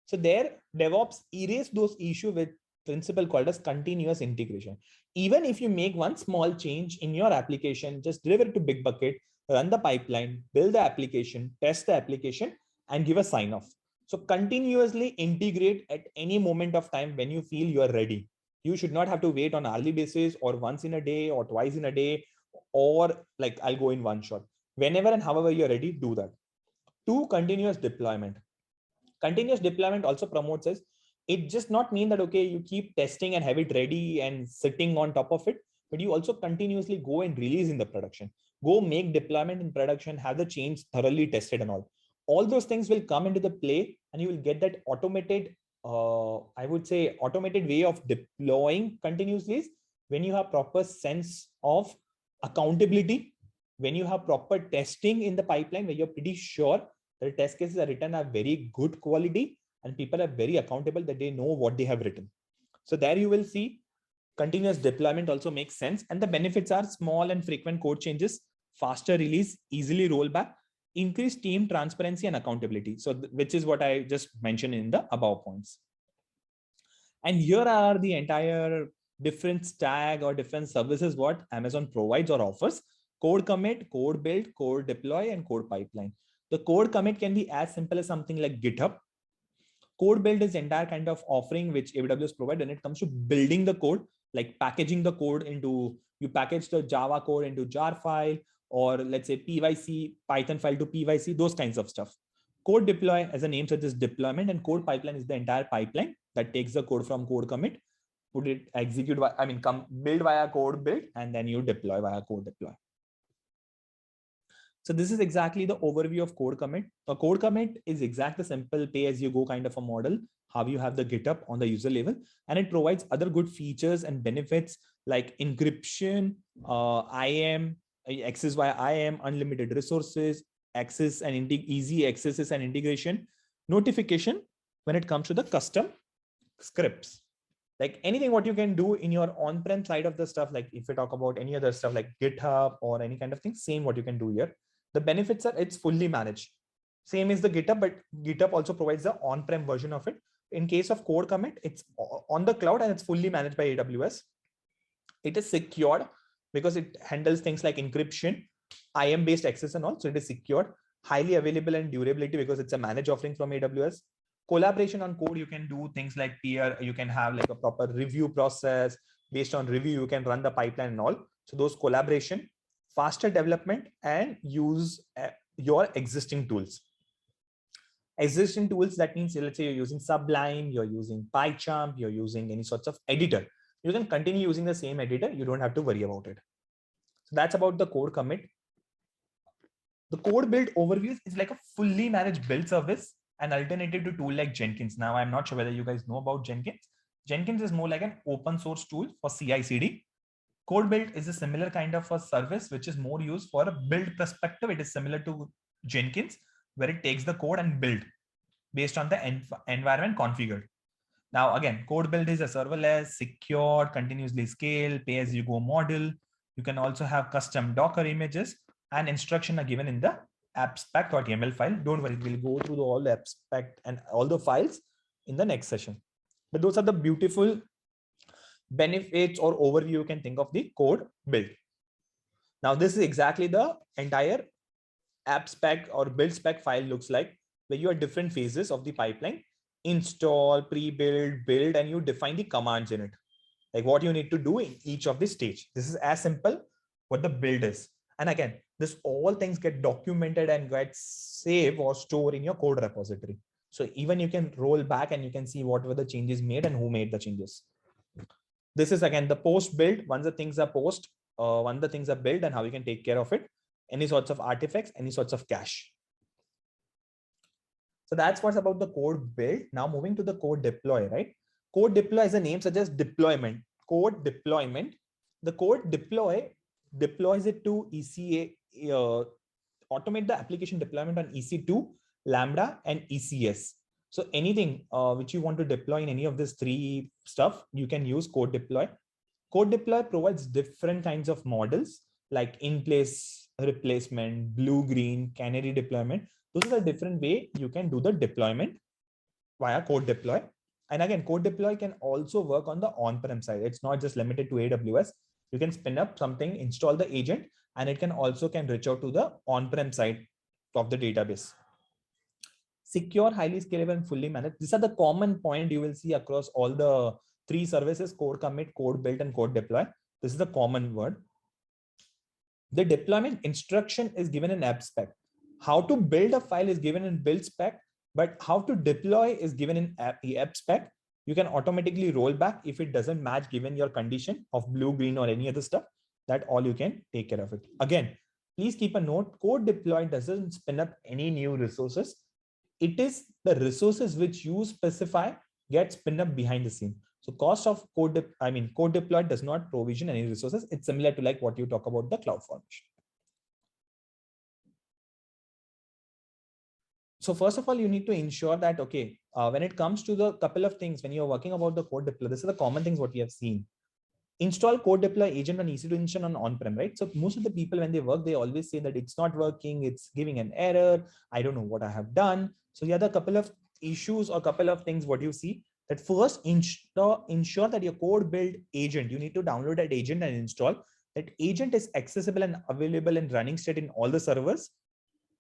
So there, DevOps erase those issues with principle called as continuous integration. Even if you make one small change in your application, just deliver it to Bitbucket, run the pipeline, build the application, test the application, and give a sign off. So continuously integrate at any moment of time when you feel you are ready. You should not have to wait on hourly basis or once in a day or twice in a day, or like I'll go in one shot. Whenever and however you're ready, do that. 2, continuous deployment. Continuous deployment also promotes us. It just not mean that, okay, you keep testing and have it ready and sitting on top of it, but you also continuously go and release in the production. Go make deployment in production, have the change thoroughly tested and all. All those things will come into the play and you will get that automated, I would say automated way of deploying continuously when you have proper sense of accountability, when you have proper testing in the pipeline, where you're pretty sure the test cases are written are very good quality and people are very accountable that they know what they have written. So there you will see continuous deployment also makes sense. And the benefits are small and frequent code changes, faster release, easily rollback, increased team transparency and accountability. So which is what I just mentioned in the above points. And here are the entire different stack or different services what Amazon provides or offers: code commit, code build, code deploy, and code pipeline. The code commit can be as simple as something like GitHub. Code build is entire kind of offering which AWS provide when it comes to building the code, like packaging the code into, you package the Java code into jar file, or let's say PYC, Python file to PYC, those kinds of stuff. Code deploy, as the name suggests, deployment, and code pipeline is the entire pipeline that takes the code from code commit, put it, execute, build via code build, and then you deploy via code deploy. So this is exactly the overview of code commit. A code commit is exactly simple pay-as-you-go kind of a model, how you have the GitHub on the user level, and it provides other good features and benefits like encryption, IAM, access via IAM, unlimited resources, access and easy accesses and integration, notification when it comes to the custom scripts. Like anything what you can do in your on-prem side of the stuff, like if we talk about any other stuff like GitHub or any kind of thing, same what you can do here. The benefits are it's fully managed. Same is the GitHub, but GitHub also provides the on-prem version of it. In case of code commit, it's on the cloud and it's fully managed by AWS. It is secured because it handles things like encryption, IAM-based access and all. So it is secured, highly available and durability because it's a managed offering from AWS. Collaboration on code, you can do things like peer, you can have like a proper review process. Based on review, you can run the pipeline and all. So those collaboration, faster development, and use your existing tools. Existing tools, that means let's say you're using Sublime, you're using PyCharm, you're using any sorts of editor. You can continue using the same editor. You don't have to worry about it. So that's about the code commit. The code build overview is like a fully managed build service, an alternative to tool like Jenkins. Now, I'm not sure whether you guys know about Jenkins. Jenkins is more like an open source tool for CI/CD. Code build is a similar kind of a service, which is more used for a build perspective. It is similar to Jenkins, where it takes the code and build based on the environment configured. Now, again, code build is a serverless, secure, continuously scale, pay-as-you-go model. You can also have custom Docker images, and instruction are given in the abstract.yaml file. Don't worry, we'll go through all the abstract and all the files in the next session. But those are the beautiful benefits or overview you can think of the code build. Now, this is exactly the entire app spec or build spec file looks like, where you have different phases of the pipeline: install, pre-build, build, and you define the commands in it, like what you need to do in each of the stage. This is as simple what the build is. And again, this all things get documented and get saved or stored in your code repository. So even you can roll back and you can see what were the changes made and who made the changes. This is again the post build. Once the things are once the things are built and how you can take care of it, any sorts of artifacts, any sorts of cache. So that's what's about the code build. Now moving to the code deploy, right? Code deploy, as the name suggests, deployment. Code deployment. The code deploys it to ECA, automate the application deployment on EC2, Lambda, and ECS. So anything which you want to deploy in any of these three stuff, you can use code deploy. Code deploy provides different kinds of models like in-place replacement, blue-green, canary deployment. Those are the different way you can do the deployment via code deploy. And again, code deploy can also work on the on-prem side. It's not just limited to AWS. You can spin up something, install the agent, and it can also reach out to the on-prem side of the database. Secure, highly scalable, and fully managed. These are the common point you will see across all the three services: code commit, code build, and code deploy. This is the common word. The deployment instruction is given in app spec. How to build a file is given in build spec, but how to deploy is given in app spec. You can automatically roll back if it doesn't match given your condition of blue, green, or any other stuff. That all you can take care of it. Again, please keep a note, code deploy doesn't spin up any new resources. It is the resources which you specify get spin up behind the scene. So cost of code deploy does not provision any resources. It's similar to like what you talk about the CloudFormation. So first of all, you need to ensure that, okay, when it comes to the couple of things, when you're working about the code deploy, this is the common things what we have seen. Install code deploy agent on EC2 install on on-prem, right? So most of the people, when they work, they always say that it's not working, it's giving an error, I don't know what I have done. So yeah, the couple of issues or couple of things what you see, that first ensure that your code build agent, you need to download that agent and install. That agent is accessible and available and running state in all the servers.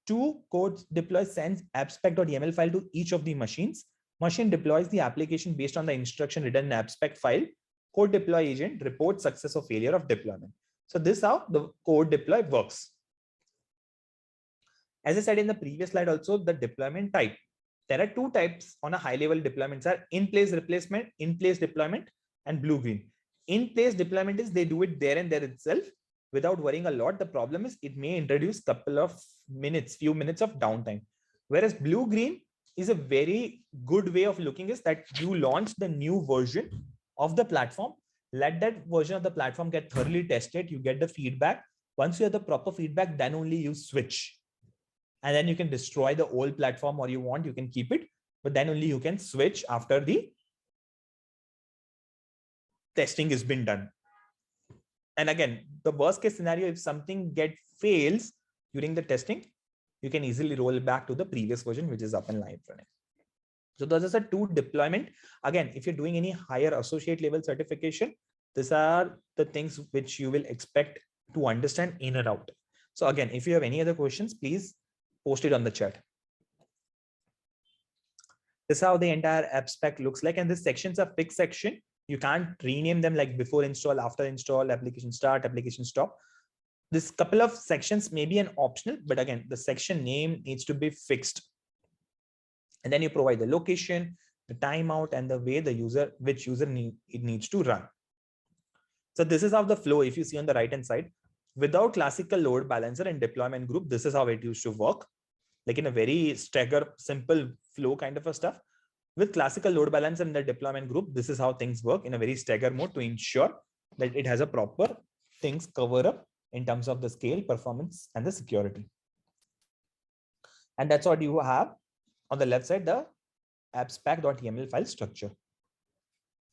2, code deploy sends abspec.yaml file to each of the machines. Machine deploys the application based on the instruction written in abspec file. Code deploy agent reports success or failure of deployment. So this is how the code deploy works. As I said in the previous slide also, the deployment type. There are 2 types on a high level deployments are in-place replacement, in-place deployment, and blue-green. In-place deployment is they do it there and there itself without worrying a lot. The problem is it may introduce couple of minutes, few minutes of downtime. Whereas blue-green is a very good way of looking is that you launch the new version of the platform, let that version of the platform get thoroughly tested, you get the feedback. Once you have the proper feedback, then only you switch. And then you can destroy the old platform, or you can keep it, but then only you can switch after the testing has been done. And again, the worst case scenario, if something fails during the testing, you can easily roll back to the previous version, which is up and live running. So those are 2 deployment. Again, if you're doing any higher associate level certification, these are the things which you will expect to understand in and out. So again, if you have any other questions, please post it on the chat. This is how the entire app spec looks like. And this sections are fixed section. You can't rename them like before install, after install, application start, application stop. This couple of sections may be an optional, but again, the section name needs to be fixed. And then you provide the location, the timeout, and the way which user it needs to run. So this is how the flow, if you see on the right hand side, without classical load balancer and deployment group, this is how it used to work. Like in a very simple flow kind of a stuff. With classical load balancer and the deployment group, this is how things work in a very stagger mode to ensure that it has a proper things cover up in terms of the scale, performance, and the security. And that's what you have on the left side, the abspec.yaml file structure.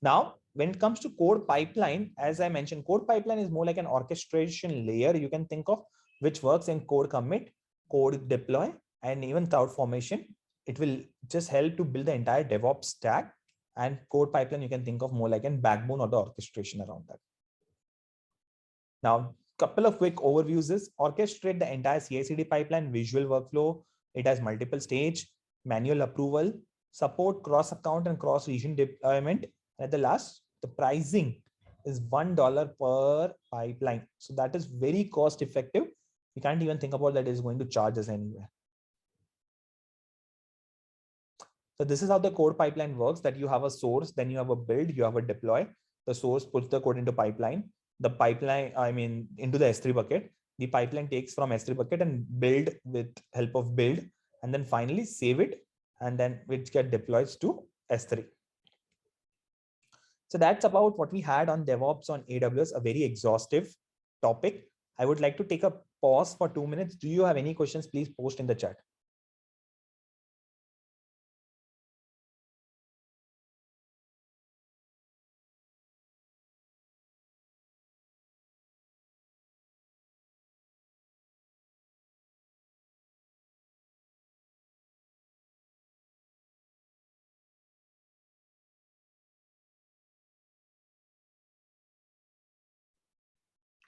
Now, when it comes to code pipeline, as I mentioned, code pipeline is more like an orchestration layer you can think of, which works in code commit, code deploy, and even CloudFormation. It will just help to build the entire DevOps stack, and code pipeline you can think of more like a backbone or the orchestration around that. Now, couple of quick overviews is orchestrate the entire CI/CD pipeline, visual workflow. It has multiple stage, manual approval, support cross account and cross region deployment. And at the last, the pricing is $1 per pipeline. So that is very cost effective. We can't even think about that is going to charge us anywhere. So this is how the code pipeline works, that you have a source, then you have a build, you have a deploy. The source puts the code into pipeline. The pipeline, into the S3 bucket. The pipeline takes from S3 bucket and build with help of build, and then finally save it, and then which get deployed to S3. So that's about what we had on DevOps on AWS, a very exhaustive topic. I would like to take a pause for 2 minutes. Do you have any questions? Please post in the chat.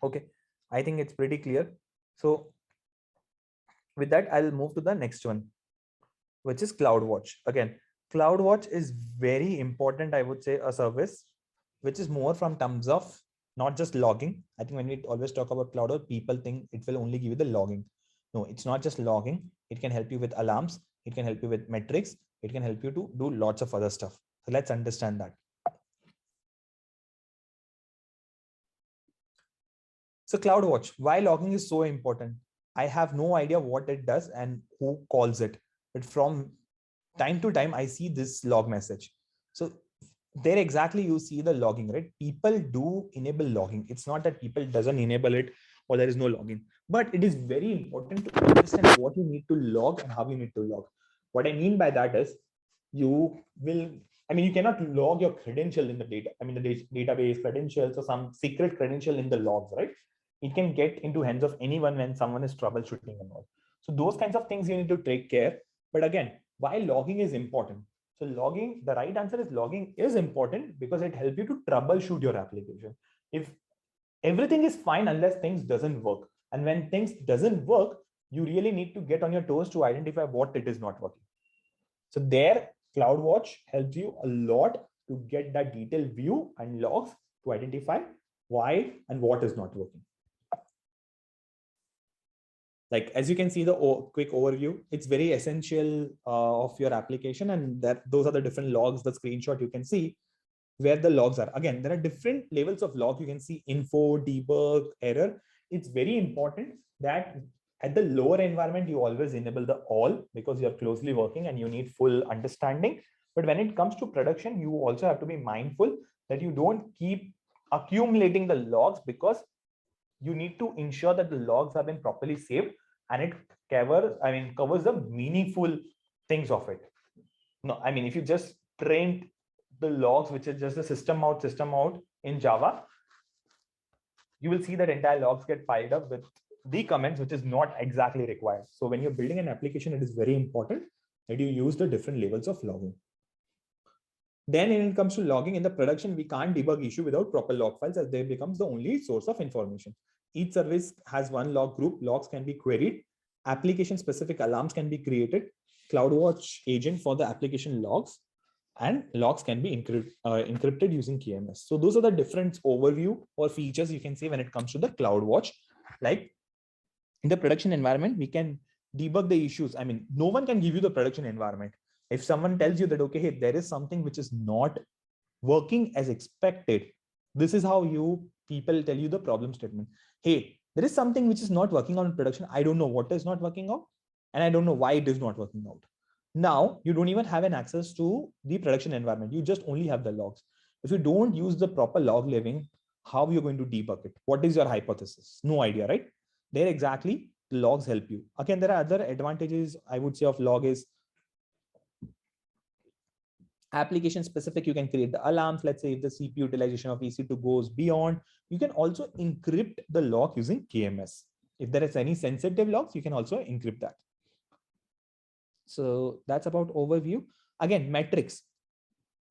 Okay, I think it's pretty clear. So with that, I'll move to the next one, which is CloudWatch. Again, CloudWatch is very important, I would say, a service which is more from terms of not just logging. I think when we always talk about CloudWatch, people think it will only give you the logging. No, it's not just logging. It can help you with alarms. It can help you with metrics. It can help you to do lots of other stuff. So let's understand that. So CloudWatch, why logging is so important? I have no idea what it does and who calls it, but from time to time, I see this log message. So there exactly you see the logging, right? People do enable logging. It's not that people doesn't enable it or there is no logging, but it is very important to understand what you need to log and how you need to log. What I mean by that is you cannot log your credential in the data. The database credentials or some secret credential in the logs, right? It can get into hands of anyone when someone is troubleshooting and all. So those kinds of things you need to take care. But again, why logging is important? So logging, the right answer is logging is important because it helps you to troubleshoot your application. If everything is fine unless things doesn't work, and when things doesn't work, you really need to get on your toes to identify what it is not working. So there, CloudWatch helps you a lot to get that detailed view and logs to identify why and what is not working. Like, as you can see, the quick overview, it's very essential of your application, and that those are the different logs, the screenshot you can see where the logs are. Again, there are different levels of log. You can see info, debug, error. It's very important that at the lower environment, you always enable the all because you're closely working and you need full understanding. But when it comes to production, you also have to be mindful that you don't keep accumulating the logs, because you need to ensure that the logs have been properly saved and it covers the meaningful things of it. No, if you just print the logs, which is just the system out in Java, you will see that entire logs get piled up with the comments, which is not exactly required. So when you're building an application, it is very important that you use the different levels of logging. Then when it comes to logging in the production, we can't debug issue without proper log files, as they becomes the only source of information. Each service has one log group. Logs can be queried. Application specific alarms can be created. CloudWatch agent for the application logs, and logs can be encrypted using KMS. So those are the different overview or features you can see when it comes to the CloudWatch. Like in the production environment, we can debug the issues. No one can give you the production environment. If someone tells you that, okay, hey, there is something which is not working as expected, this is how people tell you the problem statement. Hey, there is something which is not working out in production. I don't know what is not working out, and I don't know why it is not working out. Now, you don't even have an access to the production environment. You just only have the logs. If you don't use the proper log living, how are you going to debug it? What is your hypothesis? No idea, right? There exactly, the logs help you. Again, there are other advantages, I would say, of log is application specific. You can create the alarms. Let's say if the CPU utilization of EC2 goes beyond, you can also encrypt the log using KMS. If there is any sensitive logs, you can also encrypt that. So that's about overview. Again, metrics.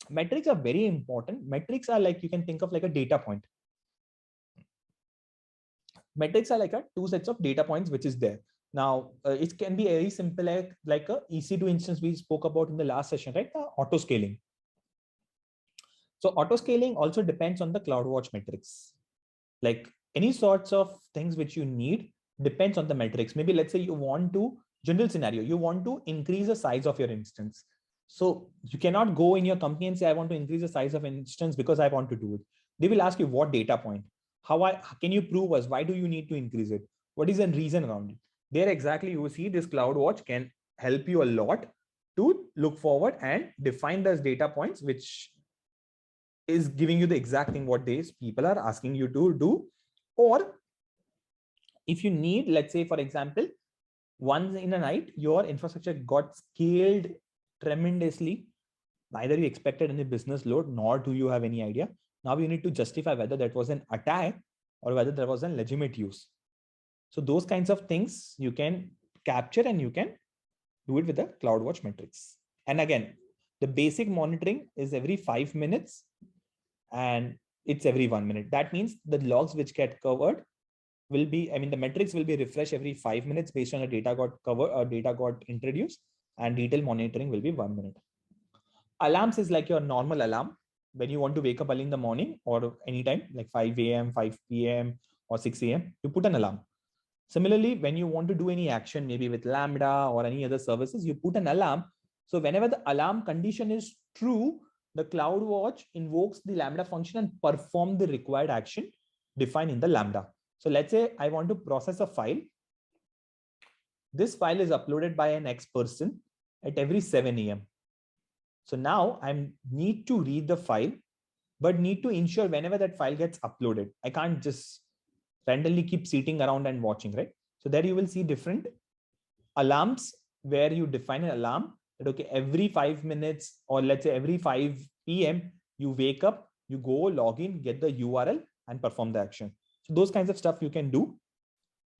Metrics are very important. Metrics are like, you can think of like a data point. Metrics are like two sets of data points, which is there. Now, it can be very simple, like a EC2 instance we spoke about in the last session, right? Auto scaling. So auto scaling also depends on the CloudWatch metrics. Like any sorts of things which you need, Depends on the metrics. Maybe let's say you want to, general scenario, you want to increase the size of your instance. So you cannot go in your company and say, I want to increase the size of instance because I want to do it. They will ask you what data point, can you prove us? Why do you need to increase it? What is the reason around it? There exactly you will see this CloudWatch can help you a lot to look forward and define those data points, which is giving you the exact thing what these people are asking you to do. Or if you need, let's say, for example, once in a night, your infrastructure got scaled tremendously. Neither you expected any business load, nor do you have any idea. Now you need to justify whether that was an attack or whether there was a legitimate use. So those kinds of things you can capture and you can do it with the CloudWatch metrics. And again, the basic monitoring is every 5 minutes and it's every 1 minute. That means the logs which get covered will be, the metrics will be refreshed every 5 minutes based on the data got covered or data got introduced, and detailed monitoring will be 1 minute. Alarms is like your normal alarm. When you want to wake up early in the morning or anytime like 5 a.m., 5 p.m. or 6 a.m., you put an alarm. Similarly, when you want to do any action, maybe with Lambda or any other services, you put an alarm. So whenever the alarm condition is true, the CloudWatch invokes the Lambda function and perform the required action defined in the Lambda. So let's say I want to process a file. This file is uploaded by an X person at every 7 a.m. So now I need to read the file, but need to ensure whenever that file gets uploaded, I can't just randomly keep sitting around and watching, right? So there you will see different alarms where you define an alarm that, okay, every 5 minutes or let's say every 5 p.m. you wake up, you go log in, get the URL and perform the action. So those kinds of stuff you can do.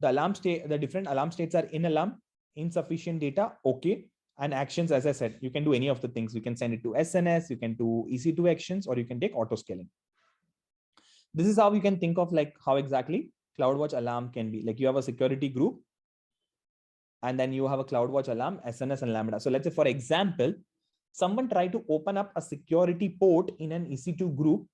The alarm state, the different alarm states are in alarm, insufficient data, okay. And actions, as I said, you can do any of the things. You can send it to SNS, you can do EC2 actions, or you can take auto scaling. This is how you can think of like how exactly CloudWatch alarm can be. Like you have a security group and then you have a CloudWatch alarm, SNS and Lambda. So let's say, for example, someone tried to open up a security port in an EC2 group,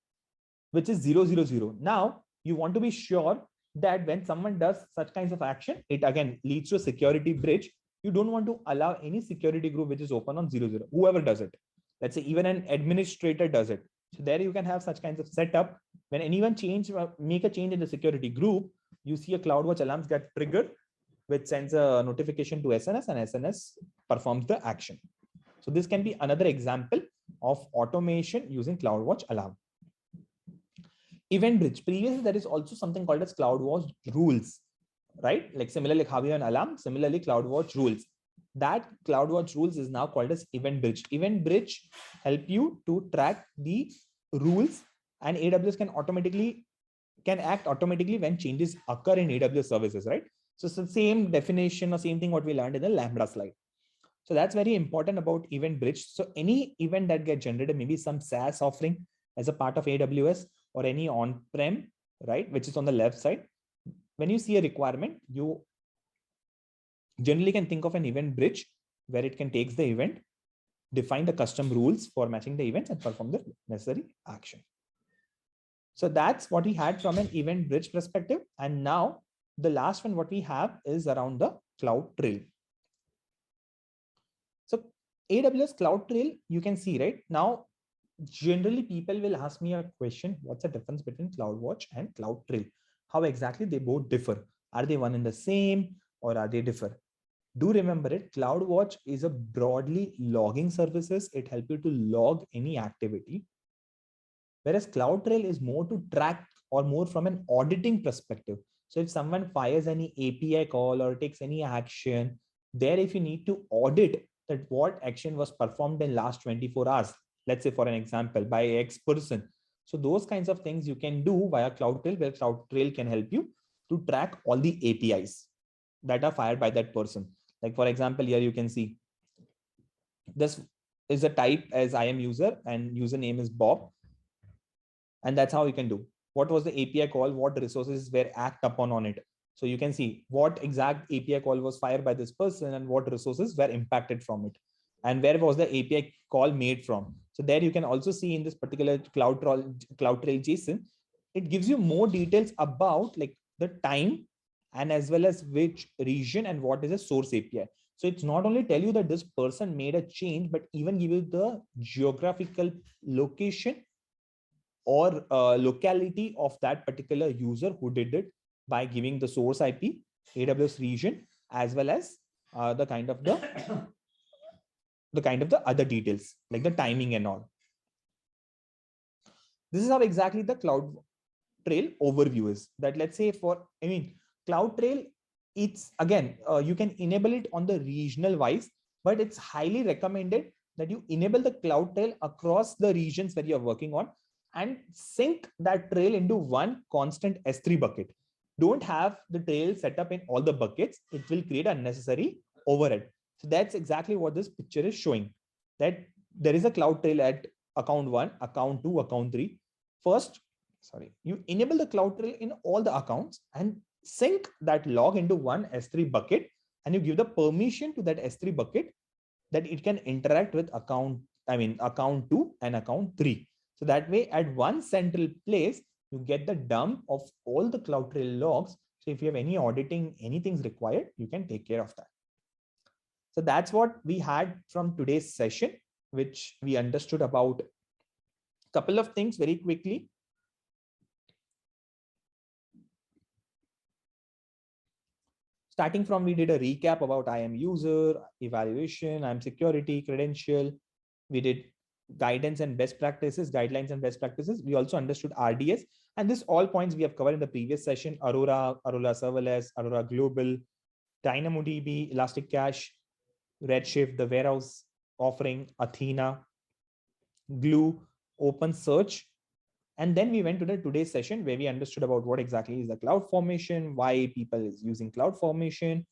which is 000. Now you want to be sure that when someone does such kinds of action, it again leads to a security breach. You don't want to allow any security group which is open on 00. Whoever does it, let's say even an administrator does it. So there you can have such kinds of setup. When anyone make a change in the security group, you see a CloudWatch alarms get triggered, which sends a notification to SNS and SNS performs the action. So this can be another example of automation using CloudWatch alarm. Event bridge. Previously, there is also something called as CloudWatch rules, right? Like similarly, like how we have an alarm, similarly CloudWatch rules. That CloudWatch rules is now called as event bridge. Event bridge help you to track the rules, and AWS can act automatically when changes occur in AWS services, right? So it's the same definition or same thing what we learned in the Lambda slide. So that's very important about event bridge. So any event that gets generated, maybe some SaaS offering as a part of AWS or any on-prem, right, which is on the left side. When you see a requirement, you generally can think of an event bridge where it can take the event, define the custom rules for matching the events and perform the necessary action. So that's what we had from an event bridge perspective. And now the last one, what we have is around the Cloud Trail. So AWS Cloud Trail, you can see right now, generally people will ask me a question, what's the difference between CloudWatch and Cloud Trail? How exactly they both differ? Are they one and the same or are they different? Do remember it, CloudWatch is a broadly logging services. It helps you to log any activity. Whereas Cloud Trail is more to track or more from an auditing perspective. So if someone fires any API call or takes any action, there if you need to audit that what action was performed in last 24 hours, let's say for an example, by X person. So those kinds of things you can do via Cloud Trail, where Cloud Trail can help you to track all the APIs that are fired by that person. Like for example, here you can see this is a type as I am user and username is Bob. And that's how you can do. What was the API call? What resources were act upon on it? So you can see what exact API call was fired by this person and what resources were impacted from it. And where was the API call made from? So there you can also see in this particular Cloud Trail JSON, it gives you more details about like the time and as well as which region and what is a source API. So it's not only tell you that this person made a change, but even give you the geographical location or locality of that particular user who did it by giving the source IP, AWS region, as well as the kind of the other details like the timing and all. This is how exactly the Cloud Trail overview is. That let's say Cloud Trail, it's again, you can enable it on the regional wise, but it's highly recommended that you enable the Cloud Trail across the regions where you're working on and sync that trail into one constant S3 bucket. Don't have the trail set up in all the buckets. It will create unnecessary overhead. So that's exactly what this picture is showing, that there is a Cloud Trail at account 1, account 2, account 3. First, you enable the Cloud Trail in all the accounts and sync that log into one S3 bucket, and you give the permission to that S3 bucket that it can interact with account 2 and account 3. So that way, at one central place, you get the dump of all the Cloud Trail logs. So if you have any auditing, anything's required, you can take care of that. So that's what we had from today's session, which we understood about a couple of things very quickly. Starting from, we did a recap about IAM user, evaluation, IAM security, credential. We did guidance and best practices, guidelines and best practices. We also understood RDS. And this all points we have covered in the previous session: Aurora, Aurora Serverless, Aurora Global, Dynamodb, Elastic Cache, Redshift, the warehouse offering, Athena, Glue, OpenSearch. And then we went to the today's session where we understood about what exactly is the CloudFormation, why people is using CloudFormation,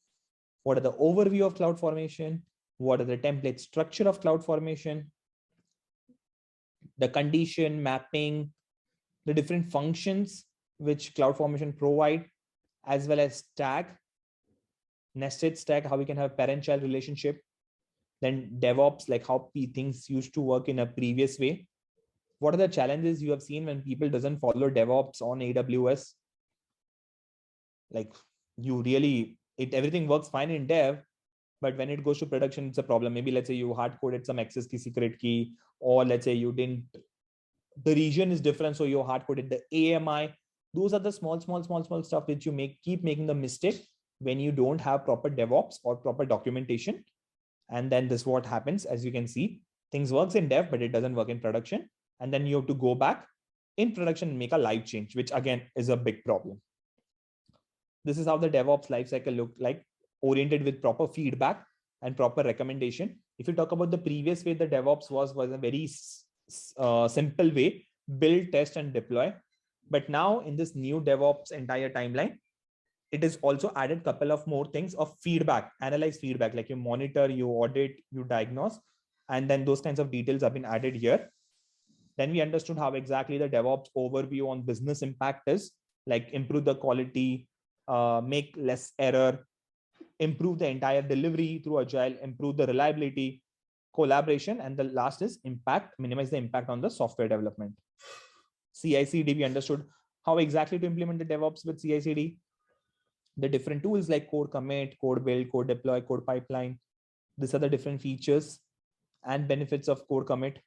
what are the overview of CloudFormation, what are the template structure of CloudFormation, the condition mapping, the different functions which CloudFormation provide, as well as stack, nested stack, how we can have parent-child relationship, then DevOps, like how things used to work in a previous way. What are the challenges you have seen when people doesn't follow DevOps on AWS? Like everything works fine in dev, but when it goes to production, it's a problem. Maybe let's say you hard coded some access key, secret key, or let's say the region is different, so you hard coded the AMI. Those are the small stuff which you keep making the mistake when you don't have proper DevOps or proper documentation. And then this is what happens. As you can see, things works in dev, but it doesn't work in production. And then you have to go back in production and make a live change, which again is a big problem. This is how the DevOps lifecycle looked like, oriented with proper feedback and proper recommendation. If you talk about the previous way, the DevOps was a very simple way: build, test, and deploy. But now in this new DevOps entire timeline, it is also added a couple of more things of feedback, analyze feedback, like you monitor, you audit, you diagnose, and then those kinds of details have been added here. Then we understood how exactly the DevOps overview on business impact is, like improve the quality, make less error, improve the entire delivery through agile, improve the reliability, collaboration, and the last is impact, minimize the impact on the software development. CI/CD, we understood how exactly to implement the DevOps with CI/CD, the different tools like code commit, code build, code deploy, code pipeline. These are the different features and benefits of code commit.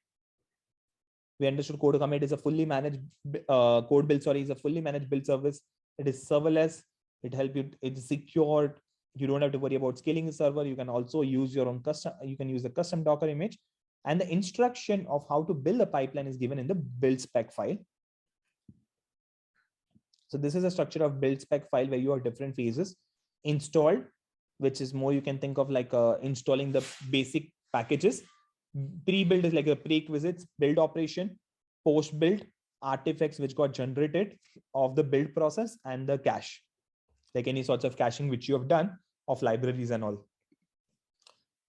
We understood code commit is a fully managed code build, is a fully managed build service. It is serverless. It helps you, it's secured. You don't have to worry about scaling the server. You can also use your own you can use a custom Docker image. And the instruction of how to build a pipeline is given in the build spec file. So this is a structure of build spec file where you have different phases: installed, which is more, you can think of like installing the basic packages. Pre-build is like a prerequisites, build operation, post-build, artifacts which got generated of the build process, and the cache, like any sorts of caching which you have done of libraries and all.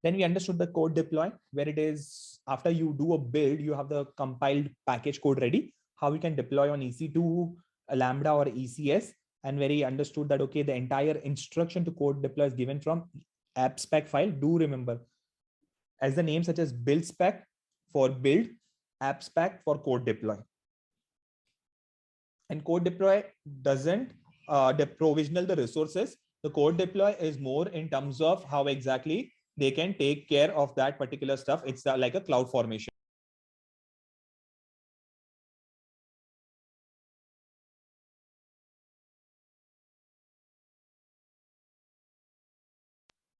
Then we understood the code deploy, where it is after you do a build, you have the compiled package code ready, how you can deploy on EC2, a Lambda, or ECS. And where he understood that, okay, the entire instruction to code deploy is given from app spec file. Do remember, as the name such as build spec for build, app spec for code deploy. And code deploy doesn't provisional the resources. The code deploy is more in terms of how exactly they can take care of that particular stuff. It's like a cloud formation.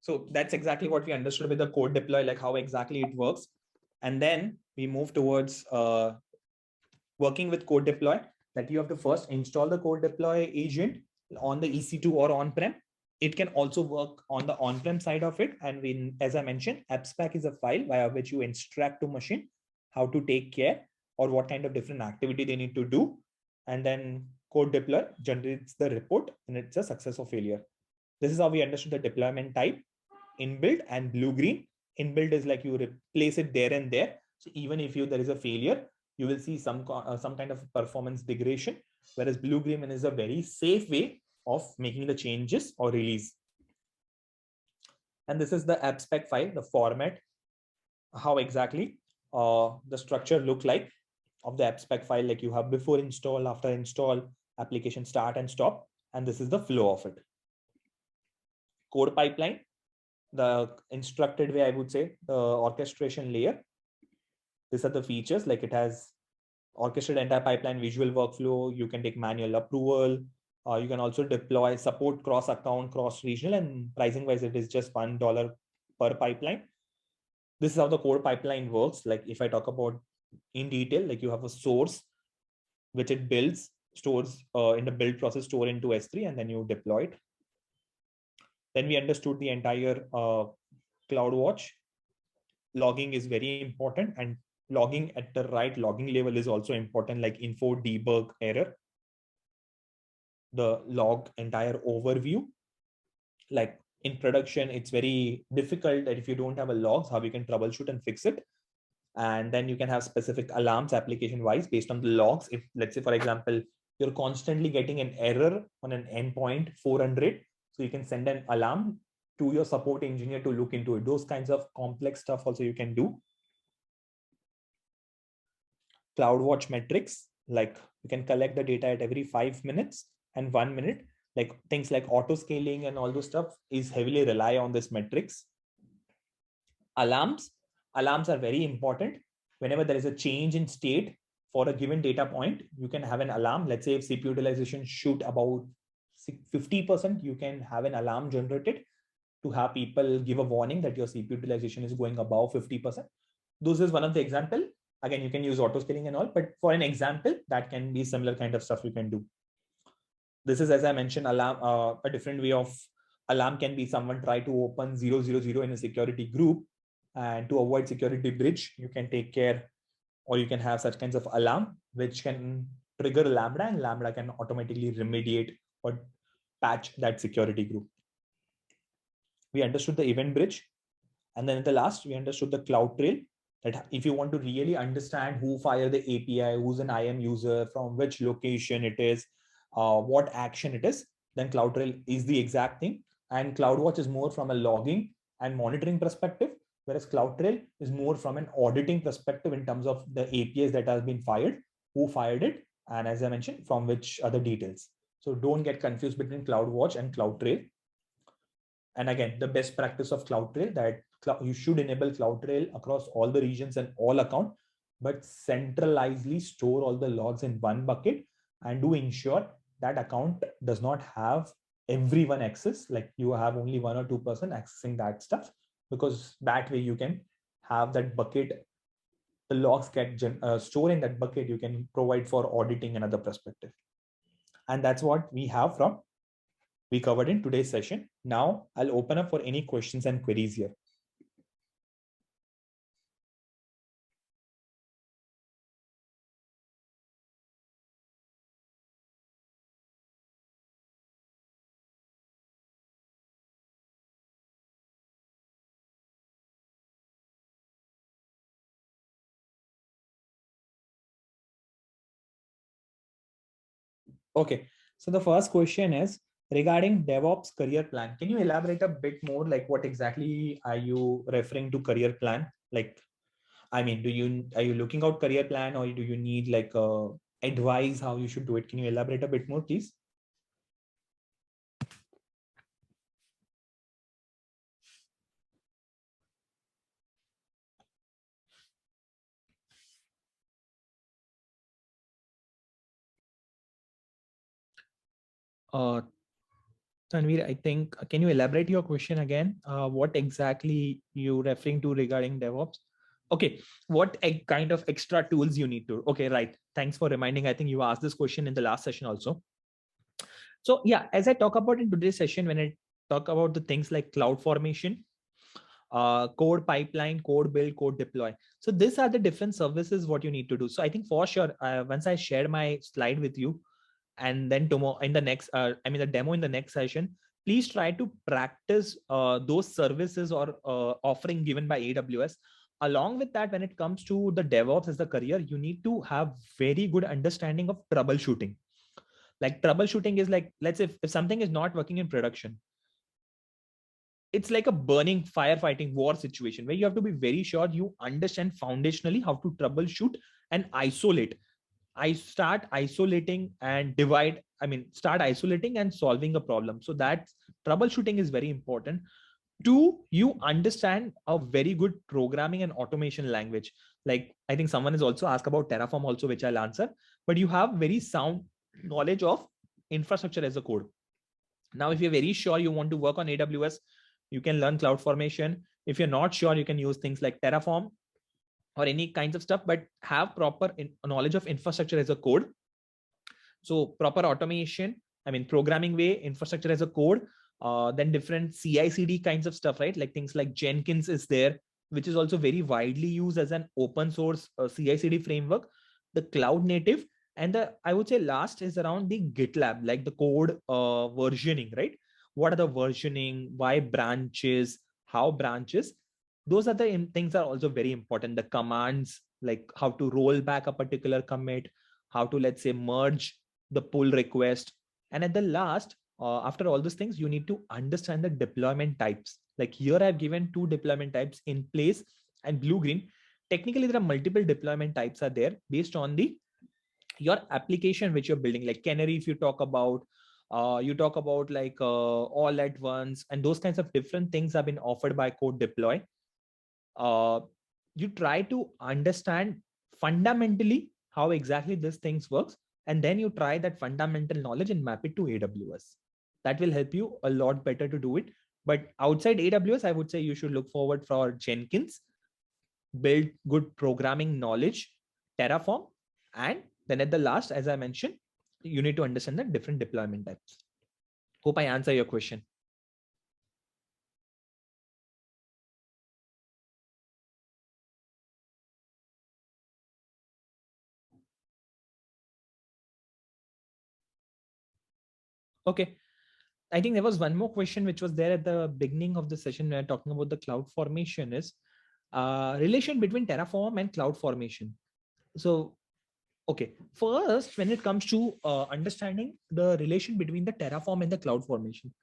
So that's exactly what we understood with the code deploy, like how exactly it works. And then we move towards working with code deploy, that you have to first install the code deploy agent on the EC2 or on-prem. It can also work on the on-prem side of it. And we, as I mentioned, AppSpec is a file via which you instruct to machine how to take care or what kind of different activity they need to do. And then code deploy generates the report and it's a success or failure. This is how we understood the deployment type, inbuilt and blue-green. Inbuilt is like you replace it there and there. So even if there is a failure, you will see some kind of performance degradation, whereas blue-green is a very safe way of making the changes or release. And this is the AppSpec file, the format, how exactly the structure look like of the AppSpec file, like you have before install, after install, application start and stop. And this is the flow of it. Code pipeline, the instructed way, I would say, the orchestration layer. These are the features, like it has orchestrated entire pipeline, visual workflow. You can take manual approval. You can also deploy support cross account, cross regional, and pricing wise, it is just $1 per pipeline. This is how the code pipeline works. Like if I talk about in detail, like you have a source, which it builds, stores in the build process, store into S3, and then you deploy it. Then we understood the entire CloudWatch. Logging is very important, and logging at the right logging level is also important, like info, debug, error. The log entire overview. Like in production, it's very difficult that if you don't have a logs, how you can troubleshoot and fix it. And then you can have specific alarms application wise based on the logs. If let's say, for example, you're constantly getting an error on an endpoint 400, so you can send an alarm to your support engineer to look into it. Those kinds of complex stuff also you can do. CloudWatch metrics, like you can collect the data at every 5 minutes and 1 minute. Like things like auto scaling and all those stuff is heavily rely on this metrics. Alarms are very important. Whenever there is a change in state for a given data point, you can have an alarm. Let's say if CPU utilization shoot about 50%, you can have an alarm generated to have people give a warning that your CPU utilization is going above 50%. This is one of the example. Again, you can use auto scaling and all, but for an example, that can be similar kind of stuff you can do. This is, as I mentioned, alarm. A different way of alarm can be someone try to open 000 in a security group, and to avoid security breach, you can take care, or you can have such kinds of alarm which can trigger Lambda, and Lambda can automatically remediate or patch that security group. We understood the event bridge. And then at the last, we understood the Cloud Trail, that if you want to really understand who fired the API, who's an IAM user, from which location it is, what action it is, then Cloud Trail is the exact thing. And CloudWatch is more from a logging and monitoring perspective, whereas Cloud Trail is more from an auditing perspective in terms of the APIs that has been fired, who fired it, and as I mentioned, from which other details. So don't get confused between CloudWatch and Cloud Trail. And again, the best practice of Cloud Trail, that you should enable Cloud Trail across all the regions and all accounts, but centralizedly store all the logs in one bucket and do ensure that account does not have everyone access, like you have only 1 or 2% accessing that stuff, because that way you can have that bucket, the logs get stored in that bucket, you can provide for auditing and other perspective. And that's what we covered in today's session. Now I'll open up for any questions and queries here. Okay, so the first question is regarding DevOps career plan. Can you elaborate a bit more, like what exactly are you referring to career plan? Like, I mean, are you looking out career plan, or do you need like advice how you should do it? Can you elaborate a bit more, please? Uh, Tanvir, I think, can you elaborate your question again? What exactly you referring to regarding DevOps? Okay, what kind of extra tools you need to? Okay, right. Thanks for reminding. I think you asked this question in the last session also. So yeah, as I talk about in today's session, when I talk about the things like cloud formation, code pipeline, code build, code deploy. So these are the different services what you need to do. So I think for sure, once I share my slide with you, and then tomorrow in the next, the demo in the next session, please try to practice those services or offering given by AWS. Along with that, when it comes to the DevOps as the career, you need to have very good understanding of troubleshooting. Like troubleshooting is like, let's say if something is not working in production, it's like a burning firefighting war situation where you have to be very sure you understand foundationally how to troubleshoot and isolate. I start isolating and start isolating and solving a problem. So that troubleshooting is very important. Two, you understand a very good programming and automation language. Like I think someone has also asked about Terraform also, which I'll answer, but you have very sound knowledge of infrastructure as a code. Now, if you're very sure you want to work on AWS, you can learn CloudFormation. If you're not sure, you can use things like Terraform or any kinds of stuff, but have proper knowledge of infrastructure as a code. So proper automation, programming way, infrastructure as a code, then different CI/CD kinds of stuff, right? Like things like Jenkins is there, which is also very widely used as an open source CI/CD framework. The cloud native, and I would say last is around the GitLab, like the code versioning, right? What are the versioning? Why branches? How branches? Those are the things are also very important. The commands, like how to roll back a particular commit, how to, let's say, merge the pull request. And at the last, after all these things, you need to understand the deployment types. Like here I've given 2 deployment types, in place and blue green. Technically, there are multiple deployment types are there based on the your application which you're building. Like Canary, if you talk about, all at once, and those kinds of different things have been offered by Code Deploy. You try to understand fundamentally how exactly this things works, and then you try that fundamental knowledge and map it to AWS. That will help you a lot better to do it. But outside AWS, I would say you should look forward for Jenkins, build good programming knowledge, Terraform, and then at the last, as I mentioned, you need to understand the different deployment types. Hope I answer your question. Okay. I think there was one more question which was there at the beginning of the session when talking about the cloud formation is relation between Terraform and cloud formation. So, okay, first, when it comes to understanding the relation between the Terraform and the cloud formation,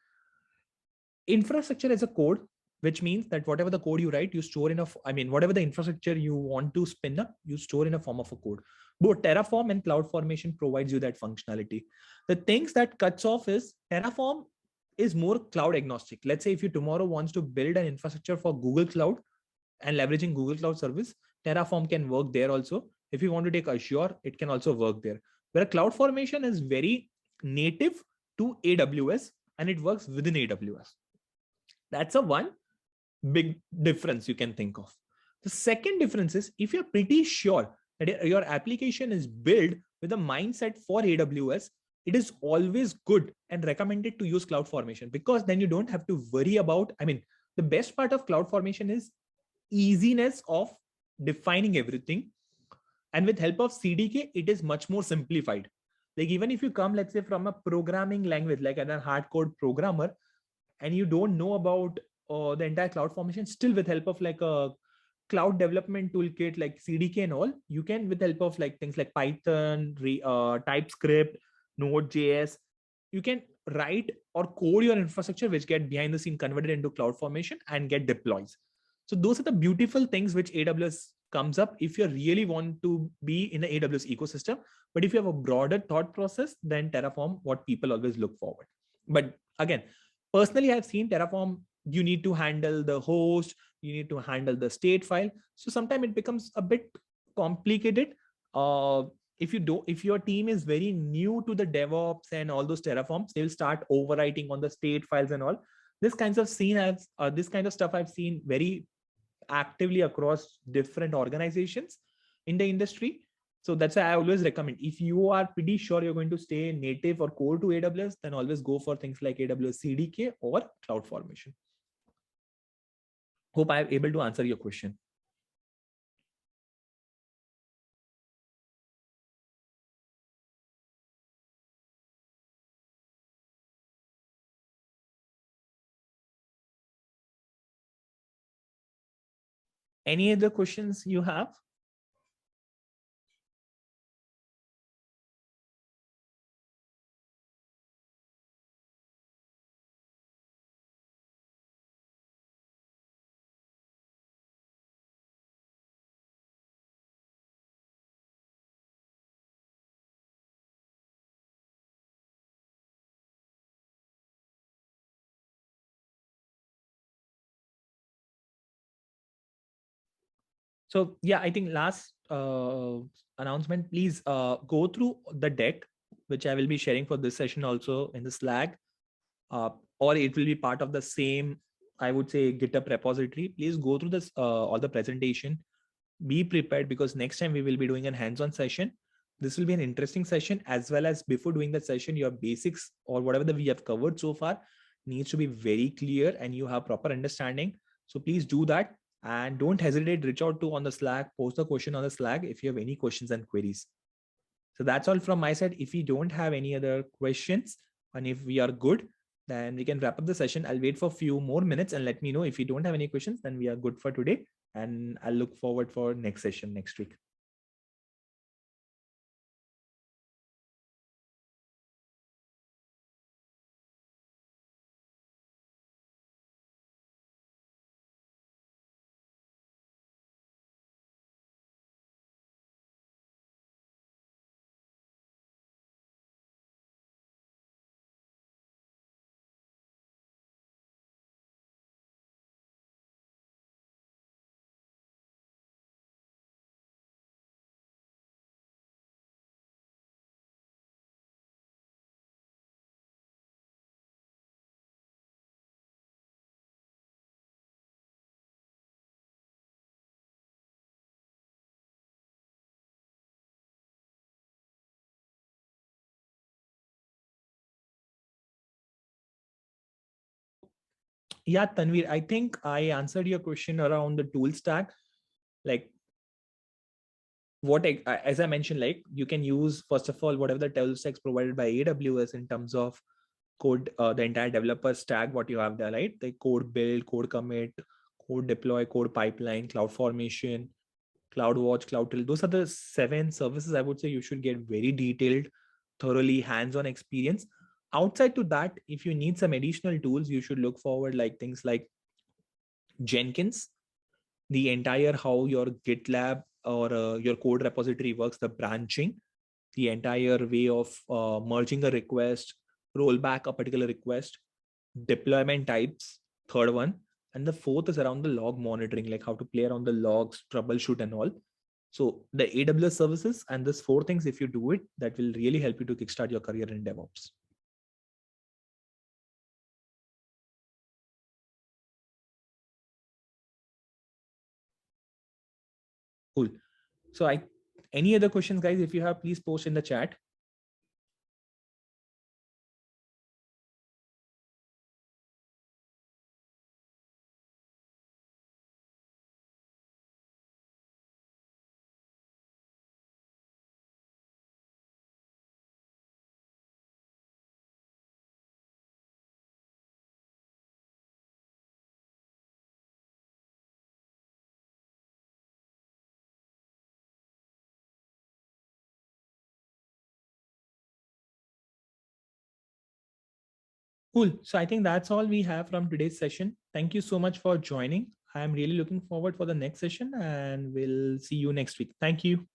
infrastructure as a code, which means that whatever the code you write, you store in whatever the infrastructure you want to spin up, you store in a form of a code. Both Terraform and cloud formation provides you that functionality. The things that cuts off is Terraform is more cloud agnostic. Let's say if you tomorrow wants to build an infrastructure for Google Cloud and leveraging Google Cloud Service, Terraform can work there also. If you want to take Azure, it can also work there. Where cloud formation is very native to AWS and it works within AWS. That's a one big difference you can think of. The second difference is if you're pretty sure that your application is built with a mindset for AWS, it is always good and recommended to use CloudFormation, because then you don't have to worry about, the best part of CloudFormation is easiness of defining everything. And with help of CDK, it is much more simplified. Like even if you come, let's say, from a programming language, like a hardcore programmer, and you don't know about the entire CloudFormation, still with help of like a cloud development toolkit like CDK and all, you can, with help of like things like Python, TypeScript, Node.js, you can write or code your infrastructure, which get behind the scene converted into CloudFormation and get deploys. So those are the beautiful things which AWS comes up if you really want to be in the AWS ecosystem. But if you have a broader thought process, then Terraform, what people always look forward. But again, personally, I've seen Terraform, you need to handle the host, you need to handle the state file. So sometimes it becomes a bit complicated. if your team is very new to the DevOps and all those Terraforms, they'll start overwriting on the state files and all. This kind of stuff I've seen very actively across different organizations in the industry. So that's why I always recommend, if you are pretty sure you're going to stay native or core to AWS, then always go for things like AWS CDK or CloudFormation. Hope I'm able to answer your question. Any other questions you have? So yeah, I think last announcement, please go through the deck, which I will be sharing for this session also in the Slack, or it will be part of the same, I would say, GitHub repository. Please go through this, all the presentation. Be prepared, because next time we will be doing a hands-on session. This will be an interesting session, as well as before doing the session, your basics or whatever that we have covered so far needs to be very clear and you have proper understanding. So please do that. And don't hesitate, reach out to on the Slack, post a question on the Slack if you have any questions and queries. So that's all from my side. If we don't have any other questions, and if we are good, then we can wrap up the session. I'll wait for a few more minutes and let me know if you don't have any questions, then we are good for today. And I'll look forward for next session next week. Yeah, Tanvir, I think I answered your question around the tool stack. Like as I mentioned, like you can use, first of all, whatever the tool stacks provided by AWS in terms of code, the entire developer stack, what you have there, right? The code build, code commit, code deploy, code pipeline, cloud formation, CloudWatch, Cloud Trail. Those are the 7 services I would say you should get very detailed, thoroughly hands-on experience. Outside to that, if you need some additional tools, you should look forward like things like Jenkins, the entire how your GitLab or your code repository works, the branching, the entire way of merging a request, roll back a particular request, deployment types, third one. And the fourth is around the log monitoring, like how to play around the logs, troubleshoot and all. So the AWS services and this 4 things, if you do it, that will really help you to kickstart your career in DevOps. Cool. So any other questions, guys? If you have, please post in the chat. Cool. So I think that's all we have from today's session. Thank you so much for joining. I'm really looking forward for the next session and we'll see you next week. Thank you.